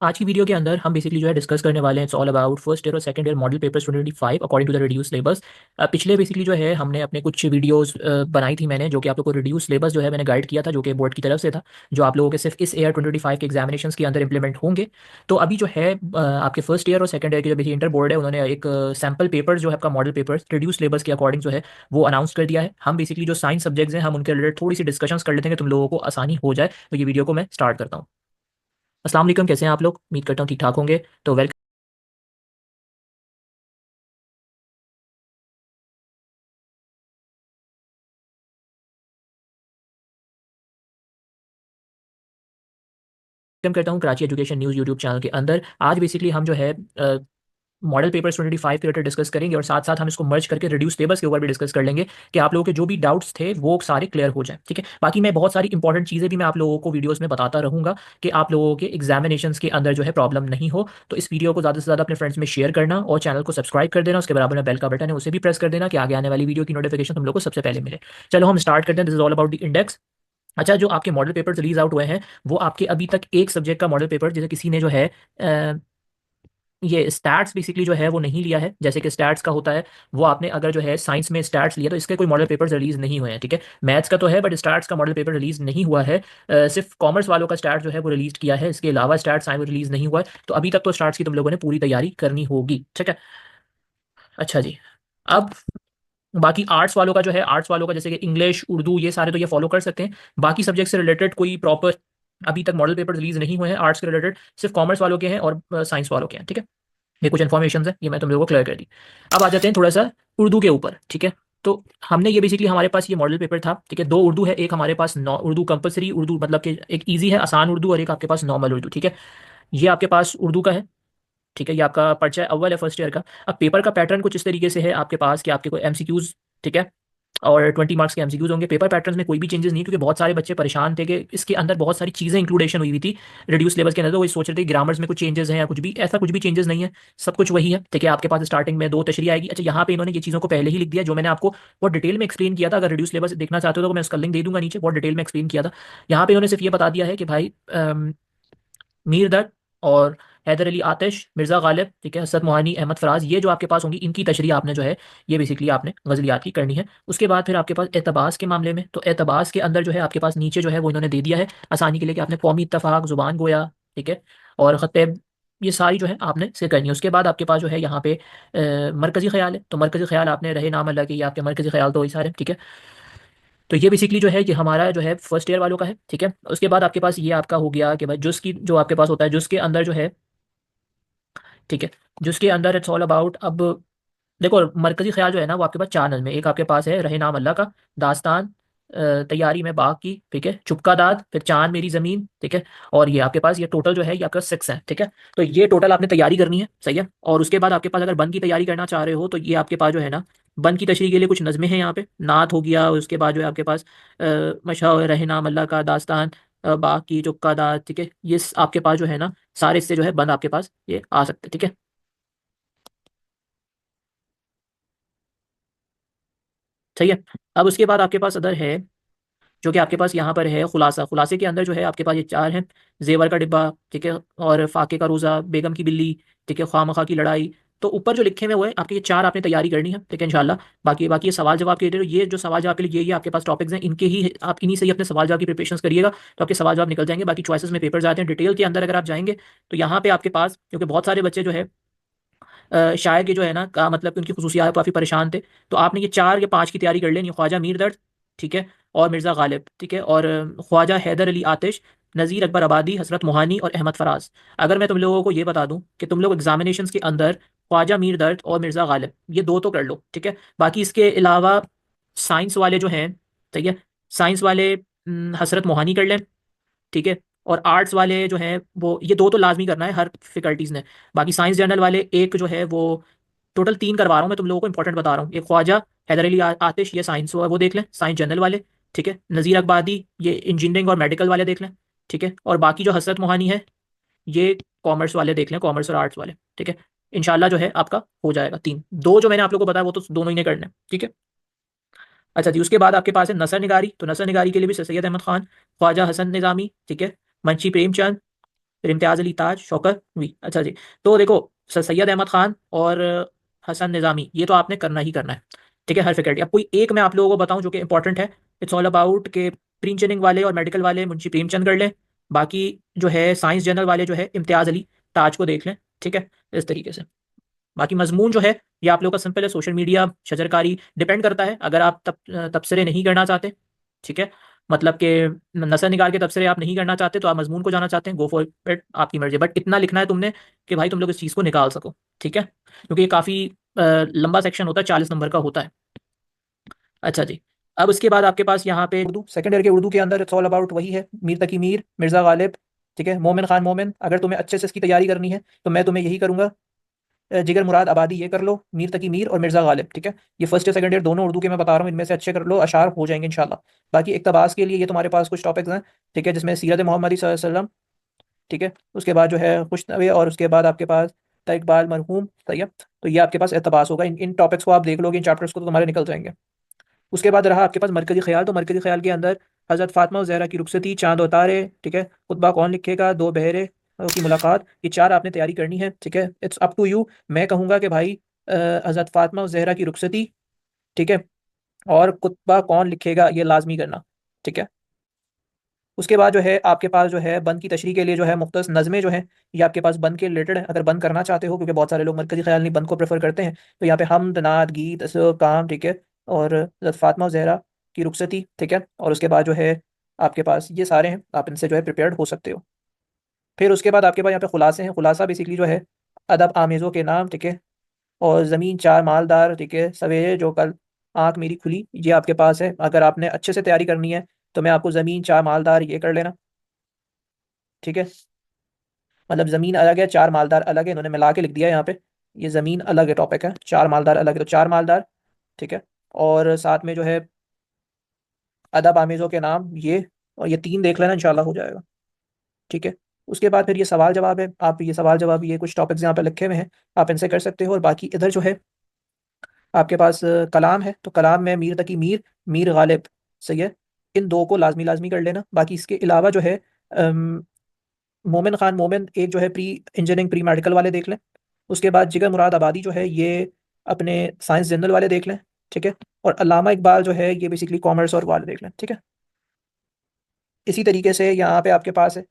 आज की वीडियो के अंदर हम बेसिकली जो है डिस्कस करने वाले हैं it's all about first year और second year model papers 2025 according to the reduce syllabus. पिछले बेसिकली जो है हमने अपने कुछ वीडियोस बनाई थी मैंने, जो कि आप लोगों को रिड्यूस सिलेबस जो है मैंने गाइड किया था, जो कि बोर्ड की तरफ से था, जो आप लोगों के सिर्फ इस ईयर 2025 के एग्जामिनेशन के अंदर इंप्लीमेंट होंगे। तो अभी जो है आपके फर्स्ट ईयर और सेकंड ईयर के जो बेसिक इंटर बोर्ड है, उन्होंने एक सैम्पल पेपर जो है आपका मॉडल पेपर रिड्यूस सिलेबस के अकॉर्डिंग जो है वो अनाउंस कर दिया है। हम बेसिकली जो साइंस सब्जेक्ट्स हैं हम उनके रिलेटेड थोड़ी सी डिस्कशंस कर लेते हैं कि तुम लोगों को आसानी हो जाए। तो ये वीडियो को मैं स्टार्ट करता हूँ। अस्सलाम वालेकुम, कैसे हैं आप लोग? उम्मीद करता हूँ ठीक ठाक होंगे। तो वेलकम करता हूँ Karachi education news YouTube channel के अंदर। आज बेसिकली हम जो है मॉडल पेपर्स 25 के रिलेटेड डिस्कस करेंगे और साथ साथ हम इसको मर्ज करके रिड्यूस सिलेबस के ऊपर भी डिस्कस कर लेंगे कि आप लोगों के जो भी डाउट्स थे वो सारे क्लियर हो जाए। ठीक है, बाकी मैं बहुत सारी इंपॉर्टेंट चीज़ें भी मैं आप लोगों को वीडियोस में बताता रहूंगा कि आप लोगों के एग्जामिनेशंस के अंदर जो है प्रॉब्लम नहीं हो। तो इस वीडियो को ज़्यादा से ज़्यादा अपने फ्रेंड्स में शेयर करना और चैनल को सब्सक्राइब कर देना। उसके बराबर में बेल का बटन है, उसे भी प्रेस कर देना कि आगे आने वाली वीडियो की नोटिफिकेशन तुम लोग को सबसे पहले मिले। चलो हम स्टार्ट करते हैं। This is all about the index. अच्छा, जो आपके मॉडल पेपर रिलीज आउट हुए हैं वो आपके अभी तक एक सब्जेक्ट का मॉडल पेपर, जैसे किसी ने जो है ये स्टैट्स बेसिकली जो है वो नहीं लिया है, जैसे कि स्टैट्स का होता है, वो आपने अगर जो है साइंस में स्टैट्स लिया तो इसके कोई मॉडल पेपर्स रिलीज नहीं हुए हैं। ठीक है, मैथ्स का तो है बट स्टैट्स का मॉडल पेपर रिलीज नहीं हुआ है। सिर्फ कॉमर्स वालों का स्टैट्स जो है वो रिलीज किया है, इसके अलावा स्टैट्स साइंस में रिलीज नहीं हुआ है। तो अभी तक तो स्टैट्स की तुम लोगों ने पूरी तैयारी करनी होगी। ठीक है, अच्छा जी। अब बाकी आर्ट्स वालों का जो है, आर्ट्स वालों का जैसे कि इंग्लिश उर्दू ये सारे तो ये फॉलो कर सकते हैं। बाकी सब्जेक्ट से रिलेटेड कोई प्रॉपर अभी तक मॉडल पेपर रिलीज नहीं हुए हैं आर्ट्स के रिलेटेड, सिर्फ कॉमर्स वालों के हैं और साइंस वालों के हैं। ठीक है, ये कुछ इन्फॉर्मेशन है, ये मैं तुम लोगों को क्लियर कर दी। अब आ जाते हैं थोड़ा सा उर्दू के ऊपर। ठीक है, तो हमने ये बेसिकली हमारे पास ये मॉडल पेपर था। ठीक है, दो उर्दू है, एक हमारे पास नौ उर्दू कंपलसरी उर्दू, मतलब कि एक इजी है आसान उर्दू, और एक आपके पास नॉर्मल उर्दू। ठीक है, ये आपके पास उर्दू का है। ठीक है, ये आपका पर्चा अव्वल है फर्स्ट ईयर का। अब पेपर का पैटर्न कुछ इस तरीके से है आपके पास कि आपके कोई एमसीक्यूज, ठीक है, और 20 मार्क्स के एमसीक्यूज होंगे। पेपर पैटर्न में कोई भी चेंजेस नहीं, क्योंकि बहुत सारे बच्चे परेशान थे कि इसके अंदर बहुत सारी चीज़ें इंक्लूडेशन हुई हुई थी रिड्यूस सिलेबस के अंदर, तो वो सोच रहे थे ग्रामर्स में कुछ चेंजेस हैं या कुछ भी, ऐसा कुछ भी चेंजेस नहीं है, सब कुछ वही है। ठीक है, आपके पास स्टार्टिंग में दो तशरीह आएगी। अच्छा, यहाँ पे इन्होंने ये चीज़ों को पहले ही लिख दिया, जो मैंने आपको बहुत डिटेल में एक्सप्लेन किया था। अगर रिड्यूस सिलेबस देखना चाहते हो तो मैं उसका लिंक दे दूंगा नीचे, बहुत डिटेल में एक्सप्लेन किया था। यहाँ पे इन्होंने सिर्फ ये बता दिया है कि भाई मीर दर्द और हैदर अली आतिश, मिर्ज़ा गालिब, ठीक है, हसरत मोहानी, अहमद फराज, ये जो आपके पास होंगी इनकी तशरीह आपने जो है ये बेसिकली आपने गज़लियात की करनी है। उसके बाद फिर आपके पास एतबास के मामले में, तो एतबास के अंदर जो है आपके पास नीचे जो है वो इन्होंने दे दिया है आसानी के लिए कि आपने कौमी इत्तफाक, ज़ुबान गोया, ठीक है, और ख़तीब, ये सारी जो है आपने से करनी है। उसके बाद आपके पास जो है यहाँ पे मरकज़ी ख्याल है, तो मरकज़ी ख्याल आपने रहे नाम अल्लाह के, ये आपके मरकज़ी ख्याल तो वही सारे। ठीक है, तो ये बेसिकली जो है ये हमारा जो है फर्स्ट ईयर वालों का है। ठीक है, उसके बाद आपके पास ये आपका हो गया कि भाई जुस की जो आपके पास होता है, जुस के अंदर जो है, ठीक है, जुस के अंदर इट्स ऑल अबाउट। अब देखो, मरकजी ख्याल जो है ना वो आपके पास चार नज़में, एक आपके पास है रहे नाम अल्लाह का, दास्तान, तैयारी में बाग की, ठीक है, चुपका दाद, फिर चांद मेरी ज़मीन, ठीक है, और ये आपके पास ये टोटल जो है ये आपका 6 है। ठीक है, तो ये टोटल आपने तैयारी करनी है, सही है। और उसके बाद आपके पास अगर बंद की तैयारी करना चाह रहे हो तो ये आपके पास जो है ना बंद की तशरीह के लिए कुछ नज़में हैं यहाँ पे, नात हो गया, उसके बाद जो है आपके पास मशा रहे नाम अल्लाह का, दास्तान, बाग की, चुपका दाद, ठीक है, ये आपके पास जो है ना सारे इससे जो है बंद आपके पास ये आ सकते हैं। ठीक है, सही है। अब उसके बाद आपके पास अदर है, जो कि आपके पास यहाँ पर है खुलासा। खुलासे के अंदर जो है आपके पास ये चार हैं, जेवर का डिब्बा, ठीक है, और फाके का रोज़ा, बेगम की बिल्ली, ठीक है, ख्वामखा की लड़ाई। तो ऊपर जो लिखे हुए हुए हैं आपके ये चार आपने तैयारी करनी है। ठीक है, इंशाल्लाह। बाकी बाकी ये सवाल जवाब के लिए, ये जो सवाल जवाब के लिए ये आपके पास टॉपिक्स हैं, इनके ही आप इन्हीं से ही अपने सवाल जवाब की प्रिपरेशन करिएगा तो आपके सवाल जवाब निकल जाएंगे। बाकी चॉइसेस में पेपर्स आते हैं डिटेल के अंदर, अगर आप जाएंगे तो यहाँ पे आपके पास, क्योंकि बहुत सारे बच्चे जो है शायर के जो है ना का मतलब कि उनकी खसूसियात काफ़ी परेशान थे, तो आपने ये चार या पाँच की तैयारी कर लेनी। ख्वाजा मीर दर्द, ठीक है, और मिर्ज़ा गालिब, ठीक है, और ख्वाजा हैदर अली आतिश, नज़ीर अकबर आबादी, हसरत मोहानी और अहमद फराज। अगर मैं तुम लोगों को ये बता दूं कि तुम लोग एग्जामिनेशन के अंदर ख्वाजा मीर दर्द और मिर्ज़ा गालिब ये दो तो कर लो, ठीक है। बाकी इसके अलावा साइंस वाले जो हैं, ठीक है, साइंस वाले हसरत मोहानी कर लें, ठीक है, और आर्ट्स वाले जो हैं वो ये दो तो लाजमी करना है हर फैकल्टीज़ ने। बाकी साइंस जर्नल वाले एक जो है वो, टोटल तीन करवा रहा हूँ मैं तुम लोगों को, इंपॉर्टेंट बता रहा हूँ। एक ख्वाजा हैदर अली आतिश, ये साइंस वो देख लें, साइंस जर्नल वाले, ठीक है। नज़ीर अकबादी, ये इंजीनियरिंग और मेडिकल वाले देख लें, ठीक है। और बाकी जो हसरत मोहानी है ये कॉमर्स वाले देख लें, कॉमर्स और आर्ट्स वाले, ठीक है। इंशाल्लाह जो है आपका हो जाएगा तीन। दो जो मैंने आप लोगों को बताया वो तो दोनों ही ने करना है, ठीक है। अच्छा जी, उसके बाद आपके पास है नसर निगारी। तो नसर निगारी के लिए भी सर सैयद अहमद खान, ख्वाजा हसन निज़ामी, ठीक है, मुंशी प्रेमचंद, फिर इम्तियाज़ अली ताज, शौकत भी। अच्छा जी, तो देखो सर सैयद अहमद खान और हसन निज़ामी, ये तो आपने करना ही करना है, ठीक है, हर फैकल्टी। अब कोई एक मैं आप लोगों को बताऊं जो कि इंपॉर्टेंट है, इट्स ऑल अबाउट के प्री इंजीनियरिंग वाले और मेडिकल वाले मुंशी प्रेमचंद कर लें, बाकी जो है साइंस जनरल वाले जो है इम्तियाज़ अली ताज को देख लें, ठीक है, इस तरीके से। बाकी मजमून जो है ये आप लोग का सिंपल है, सोशल मीडिया, शजरकारी, डिपेंड करता है। अगर आप तबसरे नहीं करना चाहते, ठीक है, मतलब कि नसर निकाल के तबसरे आप नहीं करना चाहते, तो आप मजमून को जाना चाहते हैं, गो फॉर इट, आपकी मर्जी। बट इतना लिखना है तुमने कि भाई तुम लोग इस चीज़ को निकाल सको, ठीक है, क्योंकि ये काफ़ी लंबा सेक्शन होता है, 40 नंबर का होता है। अच्छा जी, अब उसके बाद आपके पास यहाँ पे उर्दू सेकेंड ईयर के उर्दू के अंदर इट्स ऑल अबाउट वही है, मीर तकी मीर, मिर्ज़ा गालिब, ठीक है, मोमिन खान मोमिन। अगर तुम्हें अच्छे से इसकी तैयारी करनी है तो मैं तुम्हें यही करूँगा, जिगर मुराद आबादी ये कर लो, मीर तकी मीर और मिर्ज़ा गालिब, ठीक है, ये फर्स्ट ईयर सेकंड ईयर दोनों उर्दू के मैं बता रहा हूँ, इनमें से अच्छे कर लो, अशार हो जाएंगे इंशाल्लाह। बाकी इक़्तिबास के लिए ये तुम्हारे पास कुछ टॉपिक्स हैं, ठीक है, जिसमें सीरत मोहम्मदी सल्लल्लाहु अलैहि वसल्लम, ठीक है, उसके बाद जो है खुशनबी, और उसके बाद आपके पास इकबाल मरहूम, सही है। तो ये आपके पास इक़्तिबास होगा, इन इन टॉपिक्स को आप देख लोगे, इन चैप्टर्स को, तो तुम्हारे निकल जाएंगे। उसके बाद रहा आपके पास मरकजी ख्याल, तो मरकजी ख्याल के अंदर हज़रत फातिमा और ज़हरा की रुखसती, चांद और तारे, ठीक है, खुतबा कौन लिखेगा, दो बहरे की मुलाकात, ये चार आपने तैयारी करनी है, ठीक है, इट्स अप टू यू। मैं कहूँगा कि भाई हज़रत फातिमा और ज़हरा की रुखसती, ठीक है, और खुतबा कौन लिखेगा ये लाजमी करना, ठीक है। उसके बाद जो है आपके पास जो है बंद की तशरीह के लिए जो है मुख्तस नज़में जो है, ये आपके पास बंद के रिलेटेड है। अगर बंद करना चाहते हो, क्योंकि बहुत सारे लोग मरकजी ख्याल नहीं बंद को प्रेफर करते हैं, तो यहाँ पे हमद, नात, गीत, काम, ठीक है, और हज़रत फातिमा और ज़हरा की रुखसती, ठीक है, और उसके बाद जो है आपके पास ये सारे हैं, आप इनसे जो है प्रिपेयर्ड हो सकते हो। फिर उसके बाद आपके पास यहाँ पे खुलासे हैं, खुलासा बेसिकली जो है अदब आमेज़ों के नाम, ठीक है, और ज़मीन चार मालदार, ठीक है, सवेरे जो कल आँख मेरी खुली, ये आपके पास है। अगर आपने अच्छे से तैयारी करनी है तो मैं आपको ज़मीन चार मालदार ये कर लेना, ठीक है, मतलब ज़मीन अलग है, चार मालदार अलग है, इन्होंने मिला के लिख दिया है यहाँ पे, ये ज़मीन अलग है, टॉपिक है, चार मालदार अलग है, तो चार मालदार, ठीक है, और साथ में जो है अदब आमेज़ों के नाम ये, और ये तीन देख लेना, इंशाल्लाह हो जाएगा, ठीक है। उसके बाद फिर ये सवाल जवाब है, आप ये सवाल जवाब, ये कुछ टॉपिक्स यहाँ पे लिखे हुए हैं, आप इनसे कर सकते हो। और बाकी इधर जो है आपके पास कलाम है, तो कलाम में मीर तकी मीर, मीर गालिब, सही है, इन दो को लाजमी लाजमी कर लेना। बाकी इसके अलावा जो है मोमिन खान मोमिन एक जो है प्री इंजीनियरिंग प्री मेडिकल वाले देख लें। उसके बाद जिगर मुराद आबादी जो है ये अपने साइंस जनरल वाले देख लें, ठीक है, और अल्लामा इकबाल जो है ये बेसिकली कॉमर्स और वाले देख लें, ठीक है। इसी तरीके से यहाँ पे आपके पास है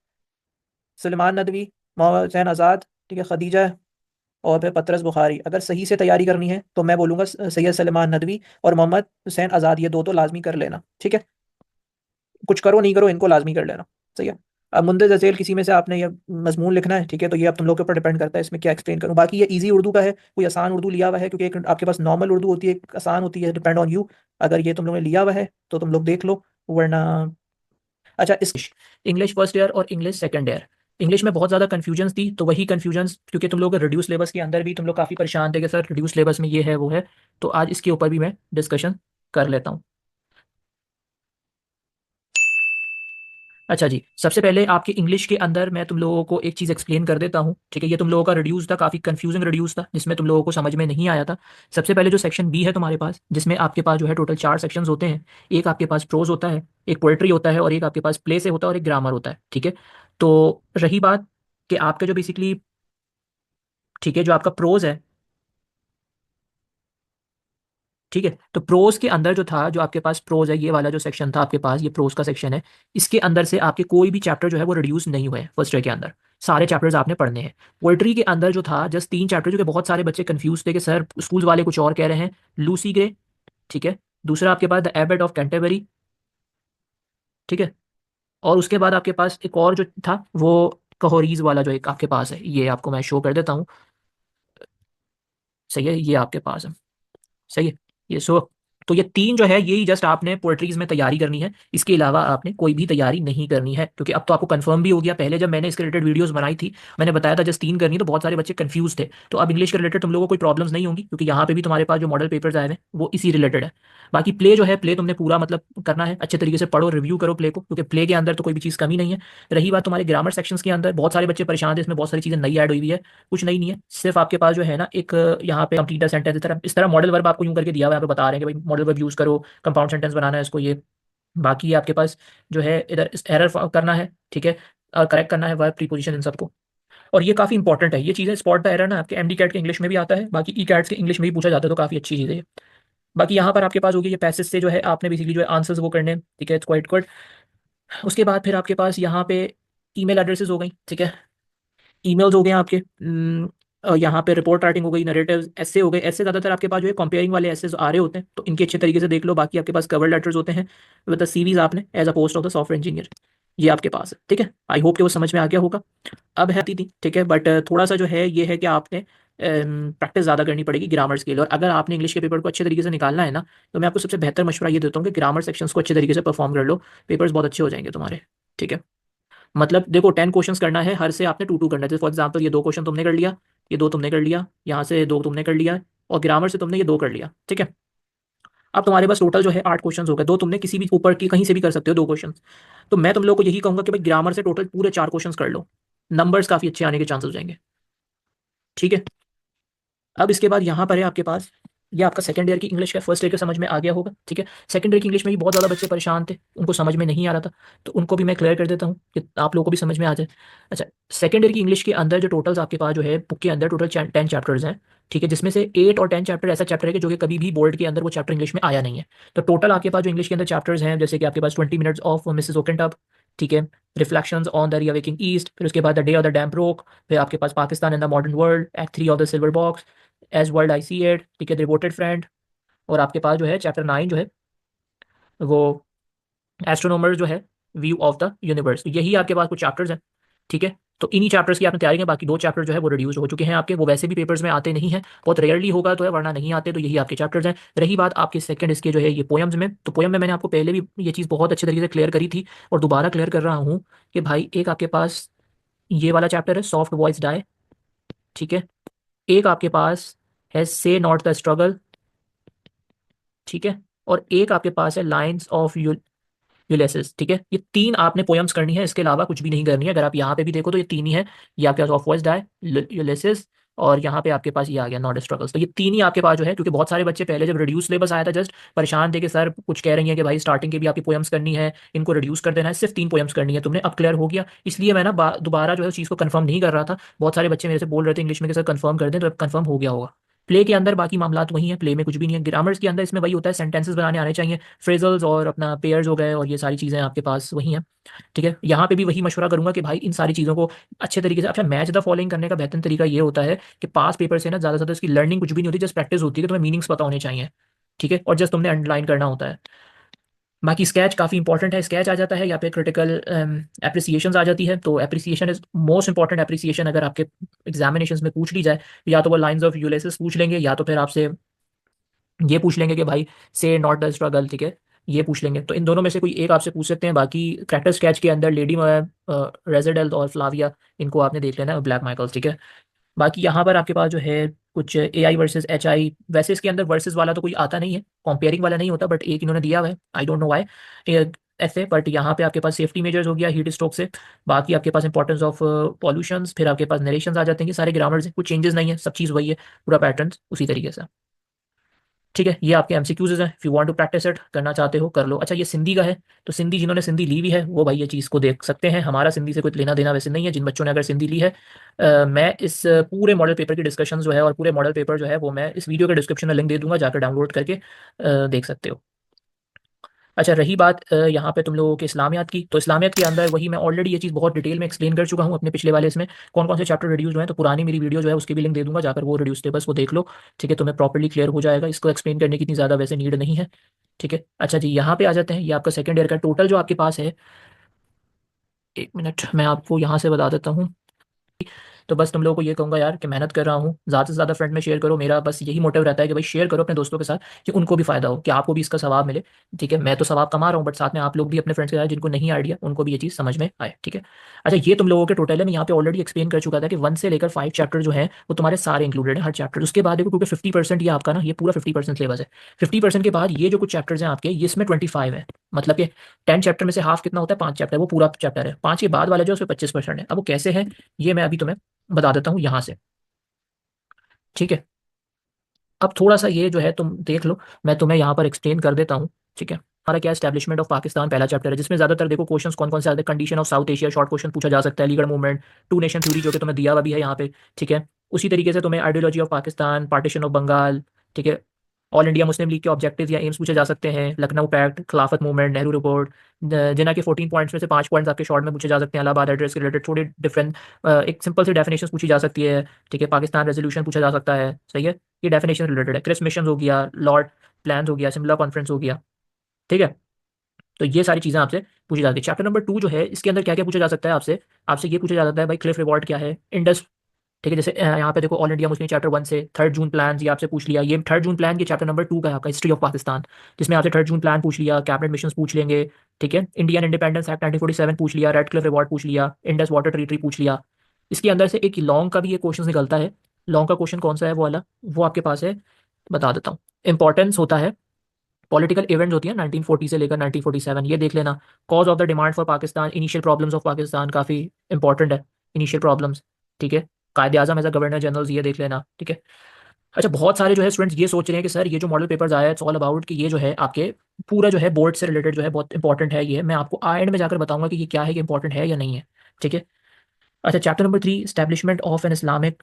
सलमान नदवी, मोहम्मद हुसैन आज़ाद, ठीक है, खदीजा, और फिर पतरस बुखारी। अगर सही से तैयारी करनी है तो मैं बोलूँगा सैयद सलमान नदवी और मोहम्मद हुसैन आज़ाद, ये दो तो लाजमी कर लेना, ठीक है, कुछ करो नहीं करो इनको लाजमी कर लेना, सही है। अब मुंदर जैल किसी में से आपने ये मजमून लिखना है, ठीक है, तो ये अब तुम लोग के ऊपर डिपेंड करता है इसमें क्या एक्सप्लेन करूँ। बाकी ये इजी उर्दू का है, कोई आसान उर्दू लिया हुआ है, क्योंकि एक आपके पास नॉर्मल उर्दू होती है, एक आसान होती है, डिपेंड ऑन यू। अगर ये तुम लोगों ने लिया हुआ है तो तुम लोग देख लो, वरना। अच्छा, इस इंग्लिश फर्स्ट ईयर और इंग्लिश सेकंड ईयर, इंग्लिश में बहुत ज़्यादा कन्फ्यूजन्स थी, तो वही कन्फ्यूजन्स, क्योंकि तुम लोग रिड्यूस सिलेबस के अंदर भी तुम लोग काफ़ी परेशान थे कि सर रिड्यूस सिलेबस में ये है वो है, तो आज इसके ऊपर भी मैं डिस्कशन कर लेता हूँ। अच्छा जी, सबसे पहले आपके इंग्लिश के अंदर मैं तुम लोगों को एक चीज़ एक्सप्लेन कर देता हूँ, ठीक है, ये तुम लोगों का रिड्यूस था, काफ़ी कंफ्यूजिंग रिड्यूस था, जिसमें तुम लोगों को समझ में नहीं आया था। सबसे पहले जो सेक्शन बी है तुम्हारे पास, जिसमें आपके पास जो है टोटल 4 सेक्शंस होते हैं, एक आपके पास प्रोज होता है, एक पोएट्री होता है, और एक आपके पास प्ले से होता है, और एक ग्रामर होता है, ठीक है। तो रही बात कि आपका जो बेसिकली, ठीक है, जो आपका प्रोज है, ठीक है, तो प्रोज के अंदर जो था, जो आपके पास प्रोज है, ये वाला जो सेक्शन था आपके पास, ये प्रोज का सेक्शन है, इसके अंदर से आपके कोई भी चैप्टर जो है वो रिड्यूस नहीं हुए फर्स्ट ईयर के अंदर, सारे चैप्टर्स आपने पढ़ने हैं। पोइट्री के अंदर जो था जस्ट 3 चैप्टर, जो कि बहुत सारे बच्चे कंफ्यूज थे कि सर स्कूल वाले कुछ और कह रहे हैं, लूसी ग्रे, ठीक है, दूसरा आपके पास द एबट ऑफ कैंटरबरी, ठीक है, और उसके बाद आपके पास एक और जो था वो कहोरीज वाला जो एक आपके पास है, ये आपको मैं शो कर देता हूँ, सही है, ये आपके पास है, सही है, ये सो। तो ये तीन जो है यही जस्ट आपने पोएट्रीज में तैयारी करनी है, इसके अलावा आपने कोई भी तैयारी नहीं करनी है, क्योंकि अब तो आपको कंफर्म भी हो गया। पहले जब मैंने इसके रिलेटेड वीडियोस बनाई थी, मैंने बताया था जस्ट 3 करनी है, तो बहुत सारे बच्चे कंफ्यूज थे। तो अब इंग्लिश के रिलेटेड तुम लोगों को कोई प्रॉब्लम्स नहीं होंगी, क्योंकि यहाँ पे भी तुम्हारे पास जो मॉडल पेपर्स आए हैं वो इसी रिलेटेड है। बाकी प्ले जो है, प्ले तुमने पूरा मतलब करना है, अच्छे तरीके से पढ़ो, रिव्यू करो प्ले को, क्योंकि प्ले के अंदर तो कोई भी चीज़ कमी नहीं है। रही बात तुम्हारे ग्रामर सेक्शंस के अंदर, बहुत सारे बच्चे परेशान थे, इसमें बहुत सारी चीज़ें नई ऐड हुई हुई है, कुछ नई नहीं है, सिर्फ आपके पास जो है ना एक यहाँ पे कंप्लीट सेंटेंस, इस तरह मॉडल वर्ब आपको यूं करके दिया हुआ है, यहाँ पे बता रहे हैं कि भाई मॉडल वर्ब यूज़ करो, कंपाउंड सेंटेंस बनाना है इसको, ये बाकी आपके पास जो है इधर एरर करना है, ठीक है। करेक्ट करना है वर्ब प्रीपोजिशन इन सबको। और ये काफ़ी इंपॉर्टेंट है, ये चीज़ें स्पॉट द एरर ना आपके एमडी कैट के इंग्लिश में भी आता है, बाकी ई कैट्स के इंग्लिश में भी पूछा जाता है, तो काफ़ी अच्छी चीज़ है ये। बाकी यहाँ पर आपके पास होगी ये पैसेज से जो है आपने बेसिकली जो है आंसर्स वो करने हैं, ठीक है, इट्स क्वाइट गुड। उसके बाद फिर आपके पास यहाँ पे ईमेल एड्रेसेस हो गई, ठीक है, ईमेल्स हो गए आपके। और यहाँ पे रिपोर्ट राइटिंग हो गई, नरेटिव्स, ऐसे हो गए। ऐसे ज़्यादातर आपके पास जो है कंपेयरिंग वाले ऐसे आ रहे होते हैं, तो इनके अच्छे तरीके से देख लो। बाकी आपके पास कवर लेटर्स होते हैं विद द सीवीज आपने as a post of the software engineer, ये आपके पास है, ठीक है। आई होप कि वो समझ में आ गया होगा। अब है थी, ठीक है, बट थोड़ा सा जो है ये है कि आपने प्रैक्टिस ज़्यादा करनी पड़ेगी ग्रामर्स के लिए। और अगर आपने इंग्लिश के पेपर को अच्छे तरीके से निकालना है ना, तो मैं आपको सबसे बेहतर मशवरा ये देता हूँ कि ग्रामर सेक्शंस को अच्छे तरीके से परफॉर्म कर लो, पेपर्स बहुत अच्छे हो जाएंगे तुम्हारे, ठीक है। मतलब देखो 10 क्वेश्चंस करना है, हर से आपने टू टू करना है। जैसे फॉर एग्जाम्पल ये 2 क्वेश्चन तुमने कर लिया, ये 2 तुमने कर लिया, यहाँ से 2 तुमने कर लिया, और ग्रामर से तुमने ये 2 कर लिया, ठीक है। अब तुम्हारे पास टोटल जो है 8 क्वेश्चन हो गए। 2 तुमने किसी भी ऊपर की कहीं से भी कर सकते हो 2 क्वेश्चन। तो मैं तुम लोगों को यही कहूंगा कि भाई ग्रामर से टोटल पूरे 4 क्वेश्चन कर लो, नंबर्स काफ़ी अच्छे आने के चांसेस हो जाएंगे, ठीक है। अब इसके बाद यहाँ पर है आपके पास, ये आपका सेकंड ईयर की इंग्लिश का फर्स्ट ईयर के समझ में आ गया होगा, ठीक है। सेकंड ईयर की इंग्लिश में भी बहुत ज़्यादा बच्चे परेशान थे, उनको समझ में नहीं आ रहा था, तो उनको भी मैं क्लियर कर देता हूँ कि आप लोगों को भी समझ में आ जाए। अच्छा, सेकंड ईयर की इंग्लिश के अंदर जो टोटल्स आपके पास जो है बुक के अंदर टोटल 10 चैप्टर्स हैं, ठीक है, जिसमें से 8 और 10 चैप्टर ऐसा चैप्टर है कि जो कि कभी भी बोर्ड के अंदर वो चैप्टर इंग्लिश में आया नहीं है। तो टोटल आपके पास जो इंग्लिश के अंदर चैप्टर्स हैं, जैसे कि आपके पास 20 मिनट्स ऑफ मिसेस ओकेंटअप, ठीक है, reflections on the reawakening east, फिर उसके बाद the day of the dam broke, फिर आपके पास Pakistan in the modern world, act 3 of the silver box, as world I see it, ठीक है, डिवोटेड फ्रेंड, और आपके पास जो है चैप्टर 9 जो है वो एस्ट्रोनॉमर जो है, व्यू ऑफ द यूनिवर्स। यही आपके पास कुछ चैप्टर्स हैं, ठीक है। तो इन्हीं चैप्टर्स की आपने तैयारी है। बाकी 2 चैप्टर जो है वो रिड्यूस हो चुके हैं आपके, वो वैसे भी पेपर्स में आते नहीं हैं, बहुत रेयरली होगा तो है, वरना नहीं आते। तो यही आपके चैप्टर्स हैं। रही बात आपके सेकंड इसके जो है ये पोएम्स में, तो पोएम में मैंने आपको पहले भी ये चीज़ बहुत अच्छे तरीके से क्लियर करी थी और दोबारा क्लियर कर रहा हूँ कि भाई एक आपके पास ये वाला चैप्टर है सॉफ्ट वॉइस डाई, ठीक है। एक आपके पास है से नॉट द स्ट्रगल, ठीक है। और एक आपके पास है लाइन्स ऑफ यूलेसिस, ठीक है। ये 3 आपने पोएम्स करनी है, इसके अलावा कुछ भी नहीं करनी है। अगर आप यहाँ पे भी देखो तो ये 3 ही है, ये आपके पास ऑफ वॉइस डाई, यूलेसिस, और यहाँ पे आपके पास ये आ गया नॉट स्ट्रगल्स। तो ये 3 ही आपके पास जो है, क्योंकि बहुत सारे बच्चे पहले जब रिड्यूस सिलेबस आया था जस्ट परेशान थे कि सर कुछ कह रही है कि भाई स्टार्टिंग के भी आपकी पोएम्स करनी है, इनको रिड्यूस कर देना है, सिर्फ 3 पोएम्स करनी है तुमने। अब क्लियर हो गया, इसलिए मैं ना दोबारा जो है उस चीज़ को कंफर्म नहीं कर रहा था। बहुत सारे बच्चे मेरे से बोल रहे थे इंग्लिश में कि सर कंफर्म कर दें, तो अब कंफर्म हो गया होगा। प्ले के अंदर बाकी मामलात वही हैं, प्ले में कुछ भी नहीं है। ग्रामर्स के अंदर इसमें वही होता है, सेंटेंसेस बनाने आने चाहिए, फ्रेजल्स और अपना पेयर्स हो गए, और ये सारी चीज़ें आपके पास वही हैं, ठीक है। यहाँ पे भी वही मशवरा करूंगा कि भाई इन सारी चीज़ों को अच्छे तरीके से। अच्छा, मैच द फॉलोइंग करने का बेहतरीन तरीका ये होता है कि पास पेपर से ना ज़्यादा से ज़्यादा इसकी लर्निंग कुछ भी नहीं होती, जस्ट प्रैक्टिस होती है कि तुम्हें मीनिंग्स पता होने चाहिए, ठीक है, और जस्ट तुमने अंडरलाइन करना होता है। बाकी स्केच काफ़ी इंपॉर्टेंट है, स्केच आ जाता है या फिर क्रिटिकल एप्रिसिएशन आ जाती है। तो appreciation is most important. Appreciation अगर आपके एग्जामिनेशन में पूछ ली जाए, या तो वो लाइन्स ऑफ यूलेसिस पूछ लेंगे, या तो फिर आपसे ये पूछ लेंगे कि भाई से नॉट द स्ट्रगल, ठीक है, ये पूछ लेंगे। तो इन दोनों में से कोई एक आपसे पूछ सकते हैं। बाकी कैरेक्टर स्केच के अंदर लेडी रेजिडेंट और फ्लाविया, इनको आपने देख लेना है, ब्लैक माइकल्स, ठीक है। बाकी यहाँ पर आपके पास जो है कुछ ए आई वर्सेज एच आई, वैसे इसके अंदर वर्सेज वाला तो कोई आता नहीं है, कंपेयरिंग वाला नहीं होता, बट एक इन्होंने दिया हुआ है, आई डोंट नो वाई ऐसे। बट यहाँ पे आपके पास सेफ्टी मेजर्स हो गया हीट स्ट्रोक से। बाकी आपके पास इंपॉर्टेंस ऑफ पॉल्यूशंस, फिर आपके पास नरेशंस आ जाते हैं। ये सारे ग्रामर्स हैं, कुछ चेंजेस नहीं है, सब चीज़ वही है, पूरा पैटर्न उसी तरीके से, ठीक है। ये आपके एमसीक्यूज हैं, if you want to practise it, करना चाहते हो कर लो। अच्छा, ये सिंधी का है, तो सिंधी जिन्होंने सिंधी ली हुई है वो भाई ये चीज़ को देख सकते हैं। हमारा सिंधी से कोई लेना देना वैसे नहीं है। जिन बच्चों ने अगर सिंधी ली है, मैं इस पूरे मॉडल पेपर की डिस्कशन जो है और पूरे मॉडल पेपर जो है वो मैं इस वीडियो के डिस्क्रिप्शन में लिंक दे दूंगा, जाकर डाउनलोड करके देख सकते हो। अच्छा, रही बात यहाँ पे तुम लोगों के इस्लामियात की, तो इस्लामियात के अंदर वही मैं ऑलरेडी ये चीज़ बहुत डिटेल में एक्सप्लेन कर चुका हूँ अपने पिछले वाले इसमें, कौन कौन से चैप्टर रिड्यूस हुए हैं। तो पुरानी मेरी वीडियो जो है उसकी भी लिंक दे दूंगा, जाकर वो रिड्यूस टेबल्स वो देख लो, ठीक है, तुम्हें प्रॉपर्ली क्लियर हो जाएगा। इसको एक्सप्लेन करने की इतनी ज़्यादा वैसे नीड नहीं है, ठीक है। अच्छा जी, यहाँ पे आ जाते हैं। ये आपका सेकंड ईयर का टोटल जो आपके पास है, 1 मिनट मैं आपको यहाँ से बता देता हूँ। तो बस तुम लोगों को ये कहूँगा यार कि मेहनत कर रहा हूँ, ज़्यादा से ज़्यादा फ्रेंड में शेयर करो। मेरा बस यही मोटिव रहता है कि भाई शेयर करो अपने दोस्तों के साथ, कि उनको भी फ़ायदा हो, कि आपको भी इसका सवाब मिले, ठीक है। मैं तो सवाब कमा रहा हूँ, बट साथ में आप लोग भी अपने फ्रेंड्स के साथ जिनको नहीं आइडिया, उनको भी ये चीज़ समझ में आए, ठीक है। अच्छा, ये तुम लोगों के टोटल है, मैं यहाँ पे ऑलरेडी एक्सप्लेन कर चुका था कि 1 से लेकर 5 चैप्टर जो है वो तुम्हारे सारे इंक्लूडेड है, हर चैप्टर। उसके बाद देखो, क्योंकि 50% ये आपका ना, ये पूरा 50% सिलेबस है। 50% के बाद ये जो कुछ चैप्टर्स हैं आपके, ये इसमें 25 है, मतलब कि 10 चैप्टर में से हाफ कितना होता है, 5 चैप्टर, वो पूरा चैप्टर है। 5 के बाद वाला जो है उसमें 25% है। अब वो कैसे है, ये मैं अभी तुम्हें बता देता हूँ यहाँ से, ठीक है। अब थोड़ा सा ये जो है तुम देख लो, मैं तुम्हें यहाँ पर एक्सप्लेन कर देता हूँ, ठीक है। हमारा क्या एस्टैब्लिशमेंट ऑफ पाकिस्तान पहला चैप्टर है, जिसमें ज़्यादातर देखो क्वेश्चंस कौन कौन से आते हैं। Condition of South Asia short question पूछा जा सकता है, Aligarh movement, two nation theory जो कि तुम्हें दिया हुआ भी है यहाँ पे, ठीक है। उसी तरीके से तुम्हें ideology of Pakistan, partition of Bengal, ठीक है, ऑल इंडिया मुस्लिम लीग के ऑब्जेक्टिव्स या एम्स पूछे जा सकते हैं, Lucknow pact, Khilafat movement, Nehru report, Jinnah के 14 पॉइंट्स में से 5 पॉइंट्स आपके शॉर्ट में पूछे जा सकते हैं, इलाहाबाद एड्रेस के रिलेटेड थोड़ी डिफरेंट एक सिंपल सी डेफिनेशन पूछी जा सकती है, ठीक है। पाकिस्तान रेजोल्यूशन पूछा जा सकता है, सही है, ये डेफिनेशन रिलेटेड है। क्रिस मिशन हो गया, लॉर्ड प्लान हो गया, सिमला कॉन्फ्रेंस हो गया, ठीक है। तो ये सारी चीज़ें आपसे पूछी जाती है। चैप्टर नंबर 2 जो है, इसके अंदर क्या क्या पूछा जा सकता है आपसे, आपसे ये पूछा जा सकता है भाई क्लिफ रिवॉर्ड क्या है, इंडस, ठीक है। जैसे यहाँ पे देखो ऑल इंडिया मुस्लिम चैप्टर 1 से 3 जून प्लान ये आपसे पूछ लिया, ये 3 जून प्लान के चैप्टर नंबर 2 का है आपका, हिस्ट्री ऑफ पाकिस्तान, जिसमें आपसे 3 जून प्लान पूछ लिया, कैबिनेट मिशंस पूछ लेंगे, ठीक है। इंडियन इंडिपेंडेंस एक्ट 1947 पूछ लिया, रेड क्लिफ रिवॉर्ड पूछ लिया, इंडस वाटर टेरिटरी पूछ लिया। इसके अंदर से एक लॉन्ग का भी एक क्वेश्चन निकलता है। लॉन्ग का क्वेश्चन कौन सा है वो वाला, वो आपके पास है, बता देता हूँ। इंपॉर्टेंस होता है, पॉलिटिकल इवेंट्स होती है 1940 से लेकर 1947, ये देख लेना। Cause of the demand for Pakistan, initial problems of Pakistan, काफ़ी इंपॉर्टेंट है, इनिशियल प्रॉब्लम्स, ठीक है। कायदे आजम एज अ गवर्नर जनरल, ये देख लेना, ठीक है। अच्छा, बहुत सारे जो है स्टूडेंट्स ये सोच रहे हैं कि सर ये जो मॉडल पेपर्स आया है इट्स ऑल अबाउट कि ये जो है आपके पूरा जो है बोर्ड से रिलेटेड जो है बहुत इंपॉर्टेंट है, ये मैं आपको एंड में जाकर बताऊंगा कि ये क्या है, कि इंपॉर्टेंट है या नहीं है, ठीक है। अच्छा, chapter number 3, establishment of an Islamic